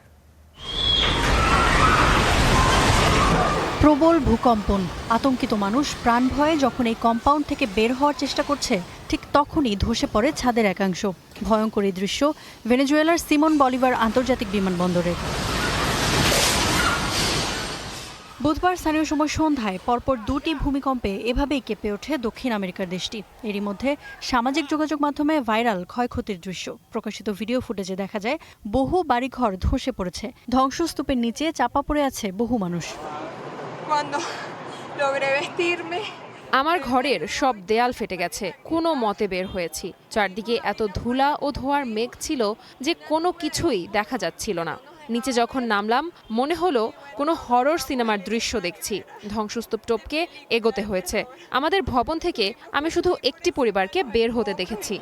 প্রবল ভূকম্পন, আতঙ্কিত মানুষ প্রাণ ভয়ে যখন এই কম্পাউন্ড থেকে বের হওয়ার চেষ্টা করছে, ঠিক তখনই ধসে পড়ে ছাদের একাংশ। ভয়ঙ্কর এই দৃশ্য ভেনেজুয়েলার সিমন বলিভার আন্তর্জাতিক বিমানবন্দরে। বুধবার স্থানীয় সময় সন্ধ্যায় পরপর 2টি ভূমিকম্পে এভাবেই কেঁপে ওঠে দক্ষিণ আমেরিকার দেশটি। এরই মধ্যে সামাজিক যোগাযোগ মাধ্যমে ভাইরাল ক্ষয়ক্ষতির দৃশ্য। প্রকাশিত ভিডিও ফুটেজে দেখা যায় বহু বাড়িঘর ধসে পড়েছে, ধ্বংসস্তূপের নিচে চাপা পড়ে আছে বহু মানুষ। আমার ঘরের সব দেয়াল ফেটে গেছে, কোনো মতে বের হয়েছি। চারদিকে এত ধুলা ও ধোঁয়ার মেঘ ছিল যে কোনো কিছুই দেখা যাচ্ছিল না। নিচে যখন নামলাম মনে হলো কোনো হরর সিনেমার দৃশ্য দেখছি। ধ্বংসস্তূপ টপকে এগোতে হয়েছে। আমাদের ভবন থেকে আমি শুধু একটি পরিবারকে বের হতে দেখেছি।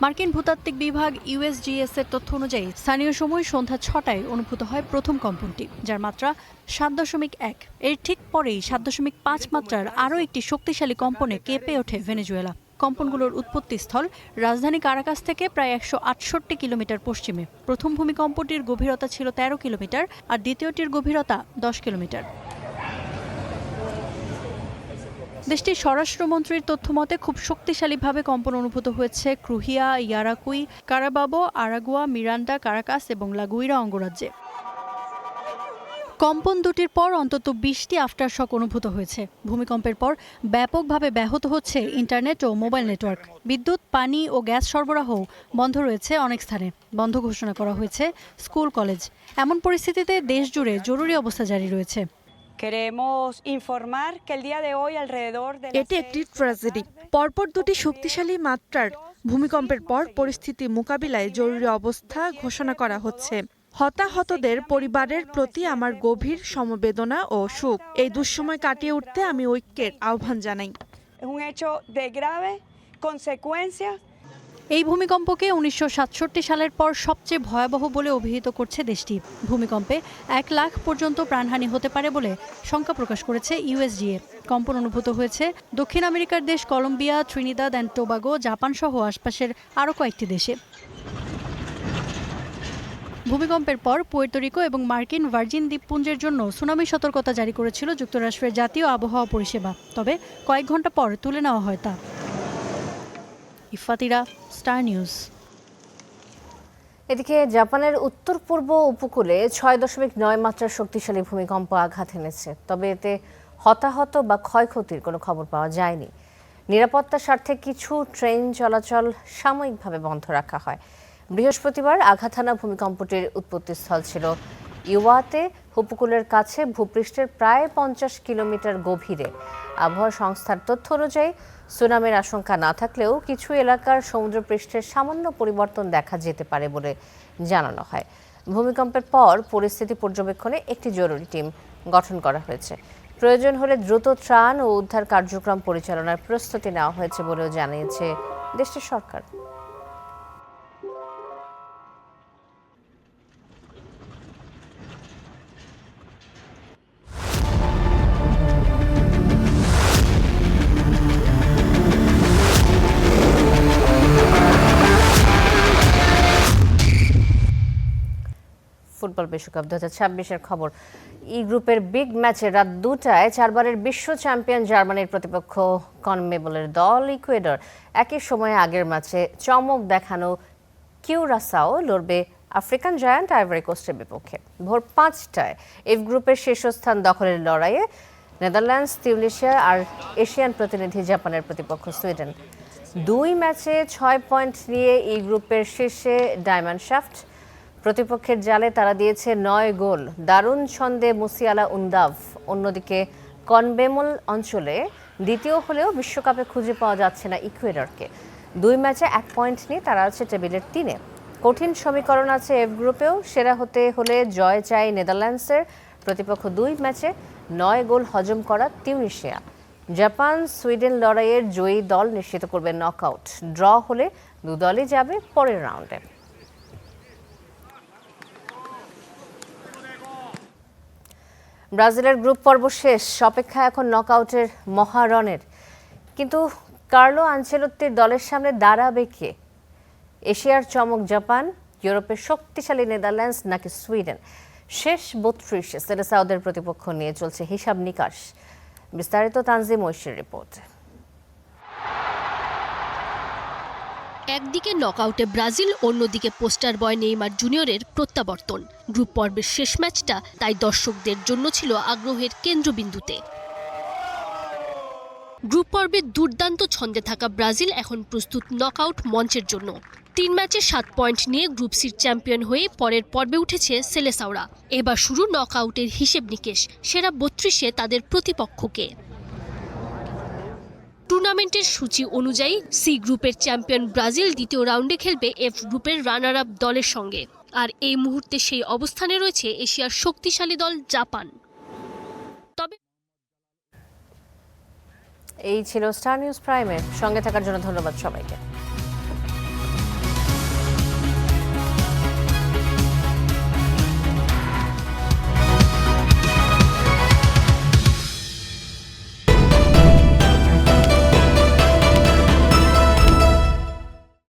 মার্কিন ভূতাত্ত্বিক বিভাগ USGS এর তথ্য অনুযায়ী স্থানীয় সময় সন্ধ্যা 6টায় অনুভূত হয় প্রথম কম্পনটি, যার মাত্রা 7.1। এর ঠিক পরেই 7.5 মাত্রার আরও একটি শক্তিশালী কম্পনে কেঁপে ওঠে ভেনেজুয়েলা। কম্পনগুলোর উৎপত্তিস্থল রাজধানী কারাকাস থেকে প্রায় 168 কিলোমিটার পশ্চিমে। প্রথম ভূমিকম্পটির গভীরতা ছিল 13 কিলোমিটার আর দ্বিতীয়টির গভীরতা 10 কিলোমিটার। দেশটির স্বরাষ্ট্রমন্ত্রীর তথ্যমতে খুব শক্তিশালীভাবে কম্পন অনুভূত হয়েছে ক্রুহিয়া, ইয়ারাকুই, কারাবাবো, আরাগুয়া, মিরান্ডা, কারাকাস এবং লাগুইরা অঙ্গরাজ্যে। কম্পন দুটির পর অন্তত 20টি আফটার শক অনুভূত হয়েছে। ভূমিকম্পের পর ব্যাপকভাবে ব্যাহত হচ্ছে ইন্টারনেট ও মোবাইল নেটওয়ার্ক। বিদ্যুৎ, পানি ও গ্যাস সরবরাহ বন্ধ রয়েছে অনেক স্থানে। বন্ধ ঘোষণা করা হয়েছে স্কুল, কলেজ। এমন পরিস্থিতিতে দেশ জুড়ে জরুরি অবস্থা জারি রয়েছে। এটি একটি ট্র্যাজেডি। পরপর 2টি শক্তিশালী মাত্রার ভূমিকম্পের পর পরিস্থিতি মোকাবিলায় জরুরি অবস্থা ঘোষণা করা হচ্ছে। হতাহতদের পরিবারের প্রতি আমার গভীর সমবেদনা ও শোক। এই দুঃসময় কাটিয়ে উঠতে আমি ঐক্যের আহ্বান জানাই। এই ভূমিকম্পকে 1967 সালের পর সবচেয়ে ভয়াবহ বলে অভিহিত করছে দেশটি। ভূমিকম্পে 1 লাখ পর্যন্ত প্রাণহানি হতে পারে বলে শঙ্কা প্রকাশ করেছে USGA। কম্পন অনুভূত হয়েছে দক্ষিণ আমেরিকার দেশ Colombia, Trinidad and Tobago, Japan সহ আশপাশের আরও কয়েকটি দেশে। ভূমিকম্পের পর পুয়ের্তো রিকো এবং মার্কিন ভার্জিন দ্বীপপুঞ্জের জন্য সুনামি সতর্কতা জারি করেছিল যুক্তরাষ্ট্রের জাতীয় আবহাওয়া পরিষেবা। তবে কয়েক ঘন্টা পর তুলে নেওয়া হয় তা। ইফাতিরা, স্টার নিউজ। এদিকে জাপানের উত্তর পূর্ব উপকূলে 6.9 মাত্রার শক্তিশালী ভূমিকম্প আঘাত এনেছে। তবে এতে হতাহত বা ক্ষয়ক্ষতির কোনো খবর পাওয়া যায়নি। নিরাপত্তার স্বার্থে কিছু ট্রেন চলাচল সাময়িকভাবে বন্ধ রাখা হয়। বৃহস্পতিবার আঘাত হানা ভূমিকম্পটির উৎপত্তিস্থল ছিল ইওয়াতে উপকূলের কাছে ভূপৃষ্ঠের প্রায় 50 কিলোমিটার গভীরে। আবহাওয়া সংস্থার তথ্য অনুযায়ী সুনামির আশঙ্কা না থাকলেও কিছু এলাকার সমুদ্রপৃষ্ঠের সামান্য পরিবর্তন দেখা যেতে পারে বলে জানানো হয়। ভূমিকম্পের পর পরিস্থিতি পর্যবেক্ষণে একটি জরুরি টিম গঠন করা হয়েছে। প্রয়োজন হলে দ্রুত ত্রাণ ও উদ্ধার কার্যক্রম পরিচালনার প্রস্তুতি নেওয়া হয়েছে বলেও জানিয়েছে দেশটির সরকার। ফুটবল বিশ্বকাপ 2026-এর খবর। ই গ্রুপের বিগ ম্যাচে রাত 2টায় 4বারের বিশ্ব চ্যাম্পিয়ন জার্মানির প্রতিপক্ষ কনমেবলের দল ইকুয়েডর। একই সময়ে আগের ম্যাচে চমক দেখানো কিউরাসাও লড়বে আফ্রিকান জায়ান্ট আইভরি কোস্টের বিপক্ষে। ভোর 5টায় এফ গ্রুপের শীর্ষস্থান দখলের লড়াইয়ে নেদারল্যান্ডস, তিউনিসিয়া আর এশিয়ান প্রতিনিধি জাপানের প্রতিপক্ষ সুইডেন। 2 ম্যাচে 6 পয়েন্ট নিয়ে ই গ্রুপের শীর্ষে ডায়মন্ড শাফট। প্রতিপক্ষের জালে তারা দিয়েছে 9 গোল। দারুণ ছন্দে মুসিয়ালা উন্দাভ। অন্যদিকে কনমেবল অঞ্চলে দ্বিতীয় হলেও বিশ্বকাপে খুঁজে পাওয়া যাচ্ছে না ইকুয়েডরকে। 2 ম্যাচে 1 পয়েন্ট নিয়ে তারা আছে টেবিলের 3-এ। কঠিন সমীকরণ আছে এফ গ্রুপেও। সেরা হতে হলে জয় চাই নেদারল্যান্ডসের। প্রতিপক্ষ 2 ম্যাচে 9 গোল হজম করা তিউনিসিয়া। জাপান সুইডেন লড়াইয়ের জয়ী দল নিশ্চিত করবে নকআউট। ড্র হলে 2 দলই যাবে পরের রাউন্ডে। ব্রাজিলের গ্রুপ পর্ব শেষ। অপেক্ষা এখন নকআউটের মহারণের। কিন্তু কার্লো আনচেলত্তির দলের সামনে দাঁড়াবে কে? এশিয়ার চমক জাপান, ইউরোপের শক্তিশালী নেদারল্যান্ডস নাকি সুইডেন? শেষ 32-এ সেলেসাওদের প্রতিপক্ষ নিয়ে চলছে হিসাব নিকাশ। বিস্তারিত তানজিম ঐশীর রিপোর্ট। একদিকে নকআউটে ব্রাজিল, অন্যদিকে পোস্টার বয় নেইমার জুনিয়রের প্রত্যাবর্তন। গ্রুপ পর্বের শেষ ম্যাচটা তাই দর্শকদের জন্য ছিল আগ্রহের কেন্দ্রবিন্দুতে। গ্রুপ পর্বে দুর্দান্ত ছন্দে থাকা ব্রাজিল এখন প্রস্তুত নকআউট মঞ্চের জন্য। 3 ম্যাচে 7 পয়েন্ট নিয়ে গ্রুপ সির চ্যাম্পিয়ন হয়ে পরের পর্বে উঠেছে সেলেসাওরা। এবার শুরু নকআউটের হিসেব নিকেশ। সেরা 32-এ তাদের প্রতিপক্ষকে। টুর্নামেন্টের সূচি অনুযায়ী সি গ্রুপের চ্যাম্পিয়ন ব্রাজিল দ্বিতীয় রাউন্ডে খেলবে এফ গ্রুপের রানার আপ দলের সঙ্গে। আর এই মুহূর্তে সেই অবস্থানে রয়েছে এশিয়ার শক্তিশালী দল জাপান। তবে এই ছিল স্টার নিউজ প্রাইমের সঙ্গে থাকার জন্য ধন্যবাদ সবাইকে।